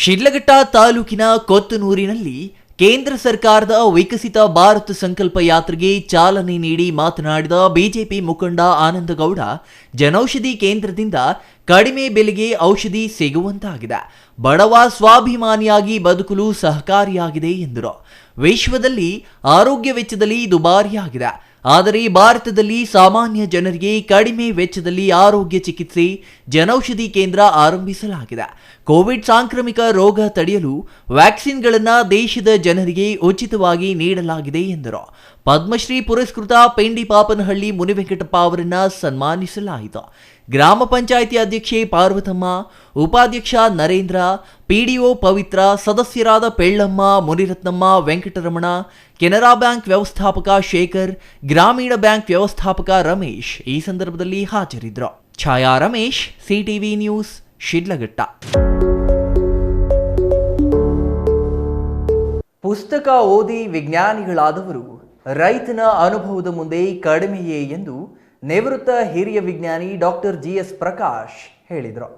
ಶಿಡ್ಲಘಟ್ಟ ತಾಲೂಕಿನ ಕೊತ್ತನೂರಿನಲ್ಲಿ ಕೇಂದ್ರ ಸರ್ಕಾರದ ವಿಕಸಿತ ಭಾರತ ಸಂಕಲ್ಪ ಯಾತ್ರೆಗೆ ಚಾಲನೆ ನೀಡಿ ಮಾತನಾಡಿದ ಬಿಜೆಪಿ ಮುಖಂಡ ಆನಂದಗೌಡ, ಜನೌಷಧಿ ಕೇಂದ್ರದಿಂದ ಕಡಿಮೆ ಬೆಲೆಗೆ ಔಷಧಿ ಸಿಗುವಂತಾಗಿದೆ. ಬಡವ ಸ್ವಾಭಿಮಾನಿಯಾಗಿ ಬದುಕಲು ಸಹಕಾರಿಯಾಗಿದೆ ಎಂದರು. ವಿಶ್ವದಲ್ಲಿ ಆರೋಗ್ಯ ವೆಚ್ಚದಲ್ಲಿ ದುಬಾರಿಯಾಗಿದೆ. ಆದರೆ ಭಾರತದಲ್ಲಿ ಸಾಮಾನ್ಯ ಜನರಿಗೆ ಕಡಿಮೆ ವೆಚ್ಚದಲ್ಲಿ ಆರೋಗ್ಯ ಚಿಕಿತ್ಸೆ ಜನೌಷಧಿ ಕೇಂದ್ರ ಆರಂಭಿಸಲಾಗಿದೆ. ಕೋವಿಡ್ ಸಾಂಕ್ರಾಮಿಕ ರೋಗ ತಡೆಯಲು ವ್ಯಾಕ್ಸಿನ್ಗಳನ್ನು ದೇಶದ ಜನರಿಗೆ ಉಚಿತವಾಗಿ ನೀಡಲಾಗಿದೆ ಎಂದರು. ಪದ್ಮಶ್ರೀ ಪುರಸ್ಕೃತ ಪೆಂಡಿ ಪಾಪನಹಳ್ಳಿ ಮುನಿವೆಂಕಟಪ್ಪ ಅವರನ್ನು ಸನ್ಮಾನಿಸಲಾಯಿತು. ಗ್ರಾಮ ಪಂಚಾಯಿತಿ ಅಧ್ಯಕ್ಷೆ ಪಾರ್ವತಮ್ಮ, ಉಪಾಧ್ಯಕ್ಷ ನರೇಂದ್ರ, PDO ಪವಿತ್ರ, ಸದಸ್ಯರಾದ ಪೆಳ್ಳಮ್ಮ, ಮುನಿರತ್ನಮ್ಮ, ವೆಂಕಟರಮಣ, ಕೆನರಾ ಬ್ಯಾಂಕ್ ವ್ಯವಸ್ಥಾಪಕ ಶೇಖರ್, ಗ್ರಾಮೀಣ ಬ್ಯಾಂಕ್ ವ್ಯವಸ್ಥಾಪಕ ರಮೇಶ್ ಈ ಸಂದರ್ಭದಲ್ಲಿ ಹಾಜರಿದ್ದರು. ಛಾಯಾ ರಮೇಶ್, CTV ನ್ಯೂಸ್, ಶಿಡ್ಲಘಟ್ಟ. ಪುಸ್ತಕ ಓದಿ ವಿಜ್ಞಾನಿಗಳಾದವರು ರೈತನ ಅನುಭವದ ಮುಂದೆ ಕಡಿಮೆಯೇ ಎಂದು ನಿವೃತ್ತ ಹಿರಿಯ ವಿಜ್ಞಾನಿ ಡಾಕ್ಟರ್ GS ಪ್ರಕಾಶ್ ಹೇಳಿದರು.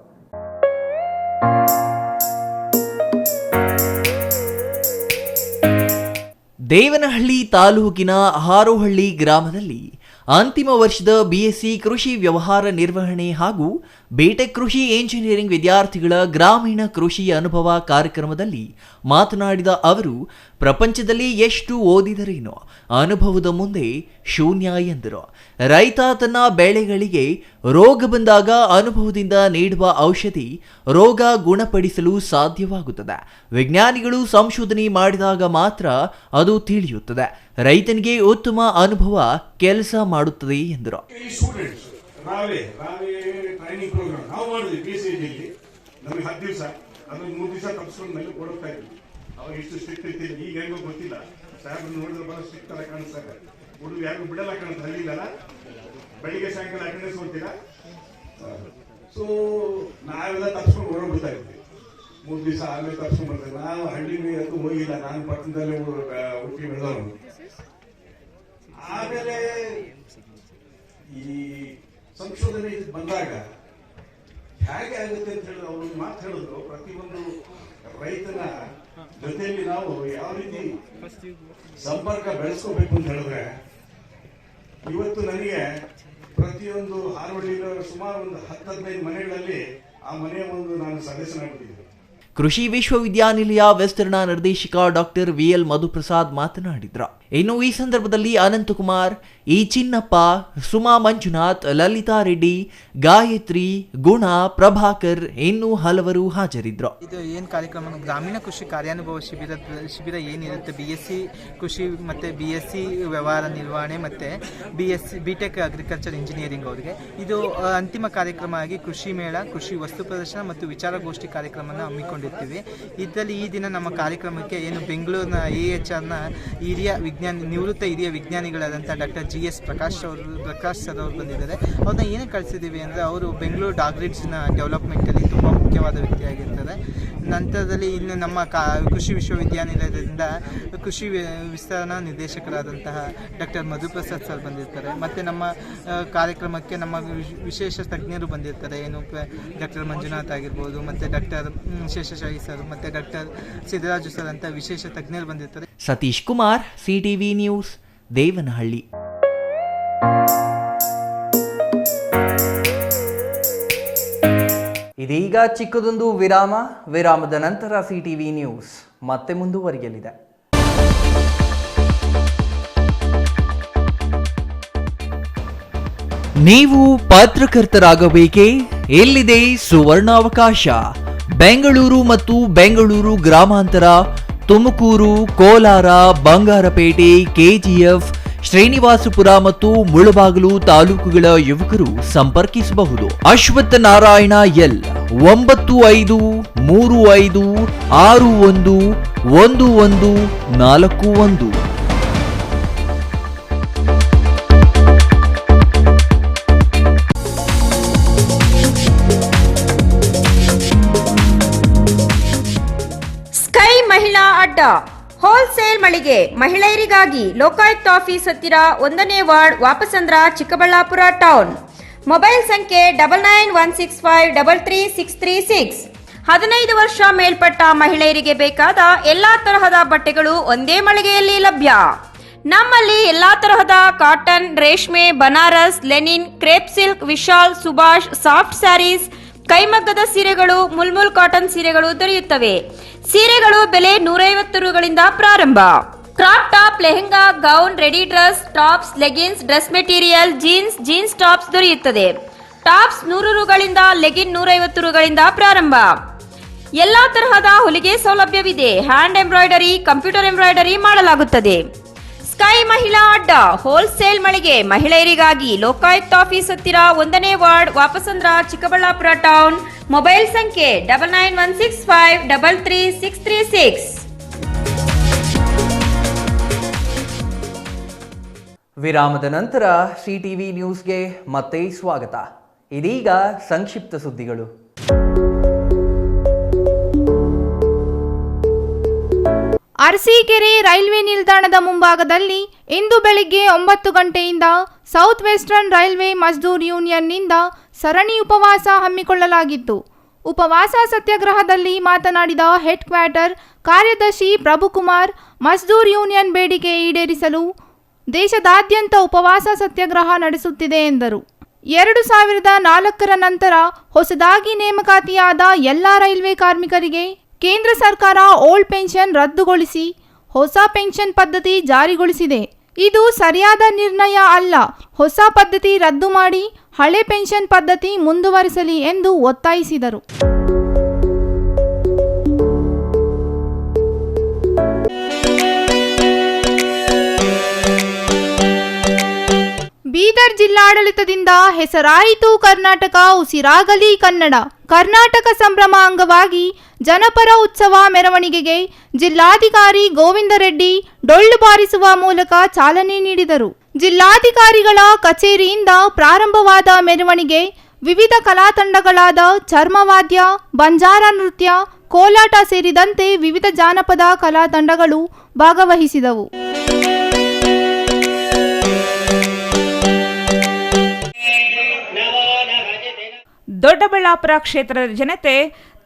ದೇವನಹಳ್ಳಿ ತಾಲೂಕಿನ ಹಾರೋಹಳ್ಳಿ ಗ್ರಾಮದಲ್ಲಿ ಅಂತಿಮ ವರ್ಷದ BSc ಕೃಷಿ ವ್ಯವಹಾರ ನಿರ್ವಹಣೆ ಹಾಗೂ ಬಿಟೆಕ್ ಕೃಷಿ ಇಂಜಿನಿಯರಿಂಗ್ ವಿದ್ಯಾರ್ಥಿಗಳ ಗ್ರಾಮೀಣ ಕೃಷಿ ಅನುಭವ ಕಾರ್ಯಕ್ರಮದಲ್ಲಿ ಮಾತನಾಡಿದ ಅವರು, ಪ್ರಪಂಚದಲ್ಲಿ ಎಷ್ಟು ಓದಿದರೇನೋ ಅನುಭವದ ಮುಂದೆ ಶೂನ್ಯ ಎಂದರು. ರೈತ ತನ್ನ ಬೆಳೆಗಳಿಗೆ ರೋಗ ಬಂದಾಗ ಅನುಭವದಿಂದ ನೀಡುವ ಔಷಧಿ ರೋಗ ಗುಣಪಡಿಸಲು ಸಾಧ್ಯವಾಗುತ್ತದೆ. ವಿಜ್ಞಾನಿಗಳು ಸಂಶೋಧನೆ ಮಾಡಿದಾಗ ಮಾತ್ರ ಅದು ತಿಳಿಯುತ್ತದೆ. ರೈತನಿಗೆ ಉತ್ತಮ ಅನುಭವ ಕೆಲಸ ಮಾಡುತ್ತದೆ ಎಂದರು. ರಾವೇ ಟ್ರೈನಿಂಗ್ ಪ್ರೋಗ್ರಾಮ್ ನಾವು ಮಾಡಿದ್ವಿ PCID ನಮಗೆ 10 ದಿವಸ ಅದು 3 ದಿವಸ ತಪ್ಪಿಸ್ಕೊಂಡು ಮೇಲೆ ಕೊಡ್ತಾ ಇದ್ವಿ. ಅವಾಗ ಇಷ್ಟು ಸ್ಟ್ರಿಕ್ಟ್ ಇರ್ತೀವಿ, ಈಗ ಹೆಂಗೋ ಗೊತ್ತಿಲ್ಲ. ಸಾಹೇಬ್ರನ್ನ ನೋಡಿದ್ರೆ ಬರೋ ಸ್ಟ್ರಿಕ್ಟ್ ಎಲ್ಲ ಕಾಣಿಸ್ತಾರೆ. ಹುಡುಗ ಯಾರಿಗೂ ಬಿಡಲ್ಲ ಕಾಣುತ್ತೆ, ಹಳ್ಳಿಲ್ಲ ಬೆಳಿಗ್ಗೆ ಸಾಯಂಕಾಲ ಅಟೆಂಡೆನ್ಸ್ ಕೊಡ್ತೀರಾ. ಸೊ ನಾವೆಲ್ಲ ತಪ್ಪಿಸ್ಕೊಂಡು ಹೊರಡ್ಬಿಡ್ತಾ ಇದ್ವಿ. 3 ದಿವಸ ಆಮೇಲೆ ತಪ್ಪಿಸ್ಕೊಂಡು ಬರ್ತಾರೆ. ನಾವು ಹಳ್ಳಿ ಮೇಲಕ್ಕೂ ಹೋಗಿಲ್ಲ, ನಾನು ಪಟ್ಟಣದಲ್ಲೇ ಹುಟ್ಟಿ ಬೆಳೆದವನು. ಆಮೇಲೆ ಈ ಸಂಶೋಧನೆ ಬಂದಾಗ ಹೇಗೆ ಆಗುತ್ತೆ ಅಂತ ಹೇಳಿದ್ರೆ ಅವರು ಮಾತು ಹೇಳಿದ್ರು, ಪ್ರತಿಯೊಂದು ರೈತನ ಜೊತೆಯಲ್ಲಿ ನಾವು ಯಾವ ರೀತಿ ಸಂಪರ್ಕ ಬೆಳೆಸ್ಕೋಬೇಕು ಅಂತ ಹೇಳಿದ್ರೆ, ಇವತ್ತು ನನಗೆ ಪ್ರತಿಯೊಂದು ಹಾರ್ವಳ್ಳಿలో ಸುಮಾರು ಒಂದು 10-15 ಮನೆಗಳಲ್ಲಿ ಆ ಮನೆಯ ಒಂದು ನಾನು ಸದಸ್ಯನಾಗ್ಬಿಟ್ಟಿದ್ದೆ. ಕೃಷಿ ವಿಶ್ವವಿದ್ಯಾನಿಲಯ ವಿಸ್ತರಣಾ ನಿರ್ದೇಶಕ ಡಾಕ್ಟರ್ VL ಮಧುಪ್ರಸಾದ್ ಮಾತನಾಡಿದ್ರು. ಇನ್ನು ಈ ಸಂದರ್ಭದಲ್ಲಿ ಅನಂತಕುಮಾರ್, ಇ ಚಿನ್ನಪ್ಪ, ಸುಮಾ ಮಂಜುನಾಥ್, ಲಲಿತಾ ರೆಡ್ಡಿ, ಗಾಯತ್ರಿ, ಗುಣ, ಪ್ರಭಾಕರ್ ಇನ್ನೂ ಹಲವರು ಹಾಜರಿದ್ದರು. ಇದು ಏನು ಕಾರ್ಯಕ್ರಮ, ಗ್ರಾಮೀಣ ಕೃಷಿ ಕಾರ್ಯಾನುಭವ ಶಿಬಿರ ಏನಿರುತ್ತೆ, BSc ಕೃಷಿ ಮತ್ತು BSc ವ್ಯವಹಾರ ನಿರ್ವಹಣೆ ಮತ್ತು BTech ಅಗ್ರಿಕಲ್ಚರ್ ಇಂಜಿನಿಯರಿಂಗ್ ಅವರಿಗೆ ಇದು ಅಂತಿಮ ಕಾರ್ಯಕ್ರಮ ಆಗಿ ಕೃಷಿ ಮೇಳ, ಕೃಷಿ ವಸ್ತು ಪ್ರದರ್ಶನ ಮತ್ತು ವಿಚಾರಗೋಷ್ಠಿ ಕಾರ್ಯಕ್ರಮನ ಹಮ್ಮಿಕೊಂಡಿರ್ತೀವಿ. ಇದರಲ್ಲಿ ಈ ದಿನ ನಮ್ಮ ಕಾರ್ಯಕ್ರಮಕ್ಕೆ ಏನು ಬೆಂಗಳೂರಿನ AHRನ ನಿವೃತ್ತ ಹಿರಿಯ ವಿಜ್ಞಾನಿಗಳಾದಂಥ ಡಾಕ್ಟರ್ GS ಪ್ರಕಾಶ್ ಸರ್ ಅವರು ಬಂದಿದ್ದಾರೆ. ಅವ್ರನ್ನ ಏನಕ್ಕೆ ಕಳಿಸಿದ್ದೀವಿ ಅಂದರೆ, ಅವರು ಬೆಂಗಳೂರು ಡಾಗ್ರಿಡ್ಸ್ನ ಡೆವಲಪ್ಮೆಂಟಲ್ಲಿ ತುಂಬ ಮುಖ್ಯವಾದ ವ್ಯಕ್ತಿಯಾಗಿರ್ತಾರೆ. ನಂತರದಲ್ಲಿ ಇನ್ನು ನಮ್ಮ ಕೃಷಿ ವಿಶ್ವವಿದ್ಯಾನಿಲಯದಿಂದ ಕೃಷಿ ವಿಸ್ತರಣಾ ನಿರ್ದೇಶಕರಾದಂತಹ ಡಾಕ್ಟರ್ ಮಧುಪ್ರಸಾದ್ ಸರ್ ಬಂದಿರ್ತಾರೆ. ಮತ್ತು ನಮ್ಮ ಕಾರ್ಯಕ್ರಮಕ್ಕೆ ನಮ್ಮ ವಿಶೇಷ ತಜ್ಞರು ಬಂದಿರ್ತಾರೆ. ಏನು ಡಾಕ್ಟರ್ ಮಂಜುನಾಥ್ ಆಗಿರ್ಬೋದು, ಮತ್ತು ಡಾಕ್ಟರ್ ಶೇಷಶಾಹಿ ಸರ್, ಮತ್ತು ಡಾಕ್ಟರ್ ಸಿದ್ದರಾಜು ಸರ್ ಅಂತ ವಿಶೇಷ ತಜ್ಞರು ಬಂದಿರ್ತಾರೆ. Satish Kumar, CTV news, Devanahalli. ಇದೀಗ ಚಿಕ್ಕದೊಂದು ವಿರಾಮದ ನಂತರ CTV ನ್ಯೂಸ್ ಮತ್ತೆ ಮುಂದುವರಿಯಲಿದೆ. ನೀವು ಪತ್ರಕರ್ತರಾಗಬೇಕೇ? ಎಲ್ಲಿದೆ ಸುವರ್ಣಾವಕಾಶ. ಬೆಂಗಳೂರು ಮತ್ತು ಬೆಂಗಳೂರು ಗ್ರಾಮಾಂತರ, ತುಮಕೂರು, ಕೋಲಾರ, ಬಂಗಾರಪೇಟೆ, KGF, ಶ್ರೀನಿವಾಸಪುರ ಮತ್ತು ಮುಳಬಾಗಿಲು ತಾಲೂಕುಗಳ ಯುವಕರು ಸಂಪರ್ಕಿಸಬಹುದು. ಅಶ್ವತ್ಥ ನಾರಾಯಣ L 9535611141. ಸ್ಕೈ ಮಹಿಳಾ ಅಡ್ಡ ಹೋಲ್ಸೇಲ್ ಮಳಿಗೆ, ಮಹಿಳೆಯರಿಗಾಗಿ ಲೋಕಾಯುಕ್ತ ಆಫೀಸ್ ಹತ್ತಿರ 1ನೇ ward, Wapasandra, Chikkaballapur town. Mobile ಸಂಖ್ಯೆ 9916533636. 15 ವರ್ಷ ಮೇಲ್ಪಟ್ಟ ಮಹಿಳೆಯರಿಗೆ ಬೇಕಾದ ಎಲ್ಲಾ ತರಹದ ಬಟ್ಟೆಗಳು ಒಂದೇ ಮಳಿಗೆಯಲ್ಲಿ ಲಭ್ಯ. ನಮ್ಮಲ್ಲಿ ಎಲ್ಲಾ ತರಹದ ಕಾಟನ್, ರೇಷ್ಮೆ, Banaras, linen, crepe silk, Vishal, Subhash, soft sarees, ಕೈಮಗ್ಗದ ಸೀರೆಗಳು, ಮುಲ್ಮುಲ್ ಕಾಟನ್ ಸೀರೆಗಳು ದೊರೆಯುತ್ತವೆ. ಸೀರೆಗಳು ಬೆಲೆ 150 ರೂಗಳಿಂದ ಪ್ರಾರಂಭ. Crop top, lehenga, gown, ready dress, tops, leggings, dress material, jeans tops ದೊರೆಯುತ್ತದೆ. ಟಾಪ್ಸ್ 100 ರೂಗಳಿಂದ, ಲೆಗಿನ್ 150 ರೂಗಳಿಂದ ಪ್ರಾರಂಭ. ಎಲ್ಲಾ ತರಹದ ಹೊಲಿಗೆ ಸೌಲಭ್ಯವಿದೆ. ಹ್ಯಾಂಡ್ ಎಂಬ್ರಾಯ್ಡರಿ, ಕಂಪ್ಯೂಟರ್ ಎಂಬ್ರಾಯ್ಡರಿ ಮಾಡಲಾಗುತ್ತದೆ. ಸ್ಕೈ ಮಹಿಳಾ ಅಡ್ಡ ಹೋಲ್ಸೇಲ್ ಮಳಿಗೆ, ಮಹಿಳೆಯರಿಗಾಗಿ ಲೋಕಾಯುಕ್ತ ಆಫೀಸ್ ಹತ್ತಿರ 1ನೇ ward, Wapasandra, Chikkaballapur town. Mobile ಸಂಖ್ಯೆ 9916533636. ವಿರಾಮದ ನಂತರ CTV ನ್ಯೂಸ್ಗೆ ಮತ್ತೆ ಸ್ವಾಗತ. ಇದೀಗ ಸಂಕ್ಷಿಪ್ತ ಸುದ್ದಿಗಳು. ಅರಸೀಕೆರೆ ರೈಲ್ವೆ ನಿಲ್ದಾಣದ ಮುಂಭಾಗದಲ್ಲಿ ಇಂದು ಬೆಳಿಗ್ಗೆ 9 ಗಂಟೆಯಿಂದ ಸೌತ್ ವೆಸ್ಟರ್ನ್ ರೈಲ್ವೆ ಮಜ್ದೂರ್ ಯೂನಿಯನ್ನಿಂದ ಸರಣಿ ಉಪವಾಸ ಹಮ್ಮಿಕೊಳ್ಳಲಾಗಿತ್ತು. ಉಪವಾಸ ಸತ್ಯಾಗ್ರಹದಲ್ಲಿ ಮಾತನಾಡಿದ ಹೆಡ್ ಕ್ವಾರ್ಟರ್ ಕಾರ್ಯದರ್ಶಿ ಪ್ರಭುಕುಮಾರ್, ಮಜ್ದೂರ್ ಯೂನಿಯನ್ ಬೇಡಿಕೆ ಈಡೇರಿಸಲು ದೇಶದಾದ್ಯಂತ ಉಪವಾಸ ಸತ್ಯಾಗ್ರಹ ನಡೆಸುತ್ತಿದೆ ಎಂದರು. 2004 ನಂತರ ಹೊಸದಾಗಿ ನೇಮಕಾತಿಯಾದ ಎಲ್ಲ ರೈಲ್ವೆ ಕಾರ್ಮಿಕರಿಗೆ ಕೇಂದ್ರ ಸರ್ಕಾರ ಓಲ್ಡ್ ಪೆನ್ಷನ್ ರದ್ದುಗೊಳಿಸಿ ಹೊಸ ಪೆನ್ಷನ್ ಪದ್ಧತಿ ಜಾರಿಗೊಳಿಸಿದೆ. ಇದು ಸರಿಯಾದ ನಿರ್ಣಯ ಅಲ್ಲ. ಹೊಸ ಪದ್ಧತಿ ರದ್ದು ಮಾಡಿ ಹಳೆ ಪೆನ್ಷನ್ ಪದ್ಧತಿ ಮುಂದುವರಿಸಲಿ ಎಂದು ಒತ್ತಾಯಿಸಿದರು. ಬೀದರ್ ಜಿಲ್ಲಾಡಳಿತದಿಂದ ಹೆಸರಾಯಿತು ಕರ್ನಾಟಕ ಉಸಿರಾಗಲಿ ಕನ್ನಡ. ಕರ್ನಾಟಕ ಸಂಭ್ರಮ ಅಂಗವಾಗಿ ಜನಪರ ಉತ್ಸವ ಮೆರವಣಿಗೆಗೆ ಜಿಲ್ಲಾಧಿಕಾರಿ ಗೋವಿಂದ ರೆಡ್ಡಿ ಡೊಳ್ಳು ಬಾರಿಸುವ ಮೂಲಕ ಚಾಲನೆ ನೀಡಿದರು. ಜಿಲ್ಲಾಧಿಕಾರಿಗಳ ಕಚೇರಿಯಿಂದ ಪ್ರಾರಂಭವಾದ ಮೆರವಣಿಗೆ ವಿವಿಧ ಕಲಾ ತಂಡಗಳಾದ ಚರ್ಮವಾದ್ಯ, ಬಂಜಾರ ನೃತ್ಯ, ಕೋಲಾಟ ಸೇರಿದಂತೆ ವಿವಿಧ ಜಾನಪದ ಕಲಾ ತಂಡಗಳು ಭಾಗವಹಿಸಿದವು. ದೊಡ್ಡಬಳ್ಳಾಪುರ ಕ್ಷೇತ್ರದ ಜನತೆ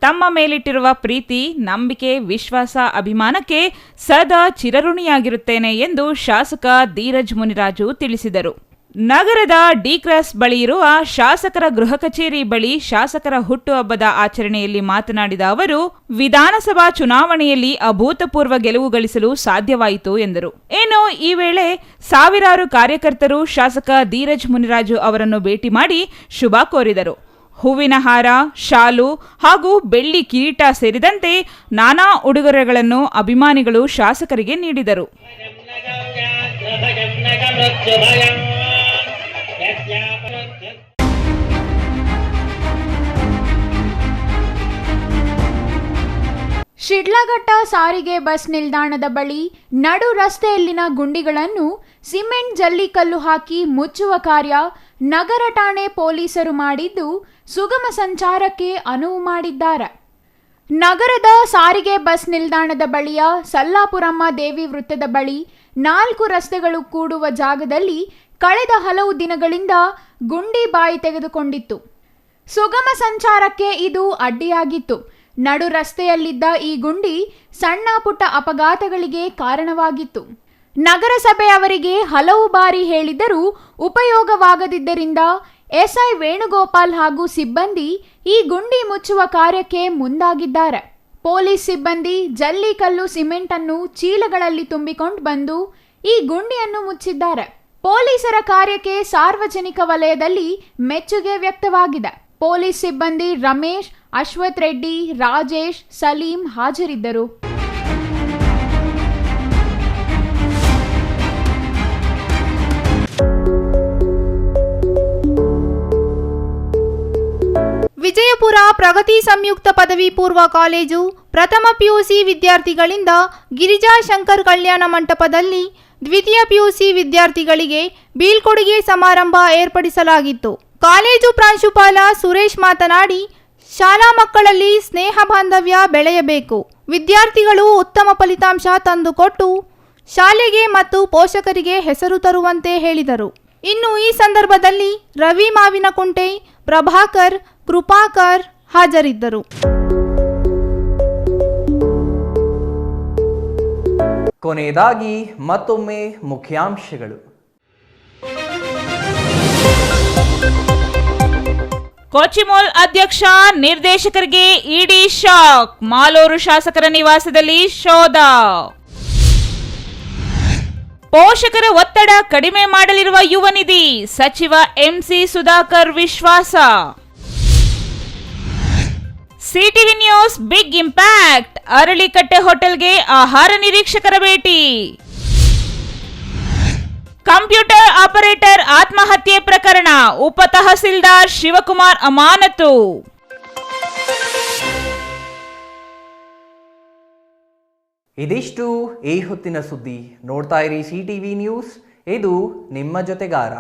ತಮ್ಮ ಮೇಲಿಟ್ಟಿರುವ ಪ್ರೀತಿ, ನಂಬಿಕೆ, ವಿಶ್ವಾಸ, ಅಭಿಮಾನಕ್ಕೆ ಸದಾ ಚಿರಋಣಿಯಾಗಿರುತ್ತೇನೆ ಎಂದು ಶಾಸಕ ಧೀರಜ್ ಮುನಿರಾಜು ತಿಳಿಸಿದರು. ನಗರದ ಡಿ ಕ್ರಾಸ್ ಬಳಿ ಇರುವ ಶಾಸಕರ ಗೃಹ ಕಚೇರಿ ಬಳಿ ಶಾಸಕರ ಹುಟ್ಟುಹಬ್ಬದ ಆಚರಣೆಯಲ್ಲಿ ಮಾತನಾಡಿದ ಅವರು, ವಿಧಾನಸಭಾ ಚುನಾವಣೆಯಲ್ಲಿ ಅಭೂತಪೂರ್ವ ಗೆಲುವು ಗಳಿಸಲು ಸಾಧ್ಯವಾಯಿತು ಎಂದರು. ಇನ್ನು ಈ ವೇಳೆ ಸಾವಿರಾರು ಕಾರ್ಯಕರ್ತರು ಶಾಸಕ ಧೀರಜ್ ಮುನಿರಾಜು ಅವರನ್ನು ಭೇಟಿ ಮಾಡಿ ಶುಭ ಕೋರಿದರು. ಹೂವಿನ ಹಾರ, ಶಾಲು ಹಾಗೂ ಬೆಳ್ಳಿ ಕಿರೀಟ ಸೇರಿದಂತೆ ನಾನಾ ಉಡುಗೊರೆಗಳನ್ನು ಅಭಿಮಾನಿಗಳು ಶಾಸಕರಿಗೆ ನೀಡಿದರು. ಶಿಡ್ಲಘಟ್ಟ ಸಾರಿಗೆ ಬಸ್ ನಿಲ್ದಾಣದ ಬಳಿ ನಡು ರಸ್ತೆಯಲ್ಲಿನ ಗುಂಡಿಗಳನ್ನು ಸಿಮೆಂಟ್ ಜಲ್ಲಿಕಲ್ಲು ಹಾಕಿ ಮುಚ್ಚುವ ಕಾರ್ಯ ನಗರ ಠಾಣೆ ಪೊಲೀಸರು ಮಾಡಿದ್ದು ಸುಗಮ ಸಂಚಾರಕ್ಕೆ ಅನುವು ಮಾಡಿದ್ದಾರೆ. ನಗರದ ಸಾರಿಗೆ ಬಸ್ ನಿಲ್ದಾಣದ ಬಳಿಯ ಸಲ್ಲಾಪುರಮ್ಮ ದೇವಿ ವೃತ್ತದ ಬಳಿ 4 ರಸ್ತೆಗಳು ಕೂಡುವ ಜಾಗದಲ್ಲಿ ಕಳೆದ ಹಲವು ದಿನಗಳಿಂದ ಗುಂಡಿ ಬಾಯಿ ತೆಗೆದುಕೊಂಡಿತ್ತು. ಸುಗಮ ಸಂಚಾರಕ್ಕೆ ಇದು ಅಡ್ಡಿಯಾಗಿತ್ತು. ನಡು ರಸ್ತೆಯಲ್ಲಿದ್ದ ಈ ಗುಂಡಿ ಸಣ್ಣ ಪುಟ್ಟ ಅಪಘಾತಗಳಿಗೆ ಕಾರಣವಾಗಿತ್ತು. ನಗರಸಭೆ ಅವರಿಗೆ ಹಲವು ಬಾರಿ ಹೇಳಿದರೂ ಉಪಯೋಗವಾಗದಿದ್ದರಿಂದ ಎಸ್ಐ ವೇಣುಗೋಪಾಲ್ ಹಾಗೂ ಸಿಬ್ಬಂದಿ ಈ ಗುಂಡಿ ಮುಚ್ಚುವ ಕಾರ್ಯಕ್ಕೆ ಮುಂದಾಗಿದ್ದಾರೆ. ಪೊಲೀಸ್ ಸಿಬ್ಬಂದಿ ಜಲ್ಲಿಕಲ್ಲು ಸಿಮೆಂಟ್ ಅನ್ನು ಚೀಲಗಳಲ್ಲಿ ತುಂಬಿಕೊಂಡು ಬಂದು ಈ ಗುಂಡಿಯನ್ನು ಮುಚ್ಚಿದ್ದಾರೆ. ಪೊಲೀಸರ ಕಾರ್ಯಕ್ಕೆ ಸಾರ್ವಜನಿಕ ವಲಯದಲ್ಲಿ ಮೆಚ್ಚುಗೆ ವ್ಯಕ್ತವಾಗಿದೆ. ಪೊಲೀಸ್ ಸಿಬ್ಬಂದಿ ರಮೇಶ್, ಅಶ್ವಥ್ ರೆಡ್ಡಿ, ರಾಜೇಶ್, ಸಲೀಂ ಹಾಜರಿದ್ದರು. ವಿಜಯಪುರ ಪ್ರಗತಿ ಸಂಯುಕ್ತ ಪದವಿ ಪೂರ್ವ ಕಾಲೇಜು ಪ್ರಥಮ ಪಿಯುಸಿ ವಿದ್ಯಾರ್ಥಿಗಳಿಂದ ಗಿರಿಜಾ ಶಂಕರ್ ಕಲ್ಯಾಣ ಮಂಟಪದಲ್ಲಿ ದ್ವಿತೀಯ ಪಿಯುಸಿ ವಿದ್ಯಾರ್ಥಿಗಳಿಗೆ ಬೀಳ್ಕೊಡುಗೆ ಸಮಾರಂಭ ಏರ್ಪಡಿಸಲಾಗಿತ್ತು. ಕಾಲೇಜು ಪ್ರಾಂಶುಪಾಲ ಸುರೇಶ್ ಮಾತನಾಡಿ, ಶಾಲಾ ಮಕ್ಕಳಲ್ಲಿ ಸ್ನೇಹ ಬಾಂಧವ್ಯ ಬೆಳೆಯಬೇಕು. ವಿದ್ಯಾರ್ಥಿಗಳು ಉತ್ತಮ ಫಲಿತಾಂಶ ತಂದುಕೊಟ್ಟು ಶಾಲೆಗೆ ಮತ್ತು ಪೋಷಕರಿಗೆ ಹೆಸರು ತರುವಂತೆ ಹೇಳಿದರು. ಇನ್ನು ಈ ಸಂದರ್ಭದಲ್ಲಿ ರವಿ ಮಾವಿನಕುಂಟೆ, ಪ್ರಭಾಕರ್, ಕೃಪಾಕರ್ ಹಾಜರಿದ್ದರು. ಕೊನೆಯದಾಗಿ ಮತ್ತೊಮ್ಮೆ ಮುಖ್ಯಾಂಶಗಳು. ಕೋಚಿಮೋಲ್ ಅಧ್ಯಕ್ಷ ನಿರ್ದೇಶಕರಿಗೆ ಇಡಿ ಶಾಕ್. ಮಾಲೂರು ಶಾಸಕರ ನಿವಾಸದಲ್ಲಿ ಶೋಧ. ಪೋಷಕರ ಒತ್ತಡ ಕಡಿಮೆ ಮಾಡಲಿರುವ ಯುವ ನಿಧಿ, ಸಚಿವ ಎಂಸಿ ಸುಧಾಕರ್ ವಿಶ್ವಾಸ. CTV news big impact. Aralikatte ಹೋಟೆಲ್ಗೆ ಆಹಾರ ನಿರೀಕ್ಷಕರ ಭೇಟಿ. ಕಂಪ್ಯೂಟರ್ ಆಪರೇಟರ್ ಆತ್ಮಹತ್ಯೆ ಪ್ರಕರಣ, ಉಪ ತಹಸೀಲ್ದಾರ್ ಶಿವಕುಮಾರ್ ಅಮಾನತು. ಇದಿಷ್ಟು ಈ ಹೊತ್ತಿನ ಸುದ್ದಿ. ನೋಡ್ತಾ ಇರಿ ಸಿಟಿವಿ ನ್ಯೂಸ್, ಇದು ನಿಮ್ಮ ಜೊತೆಗಾರ.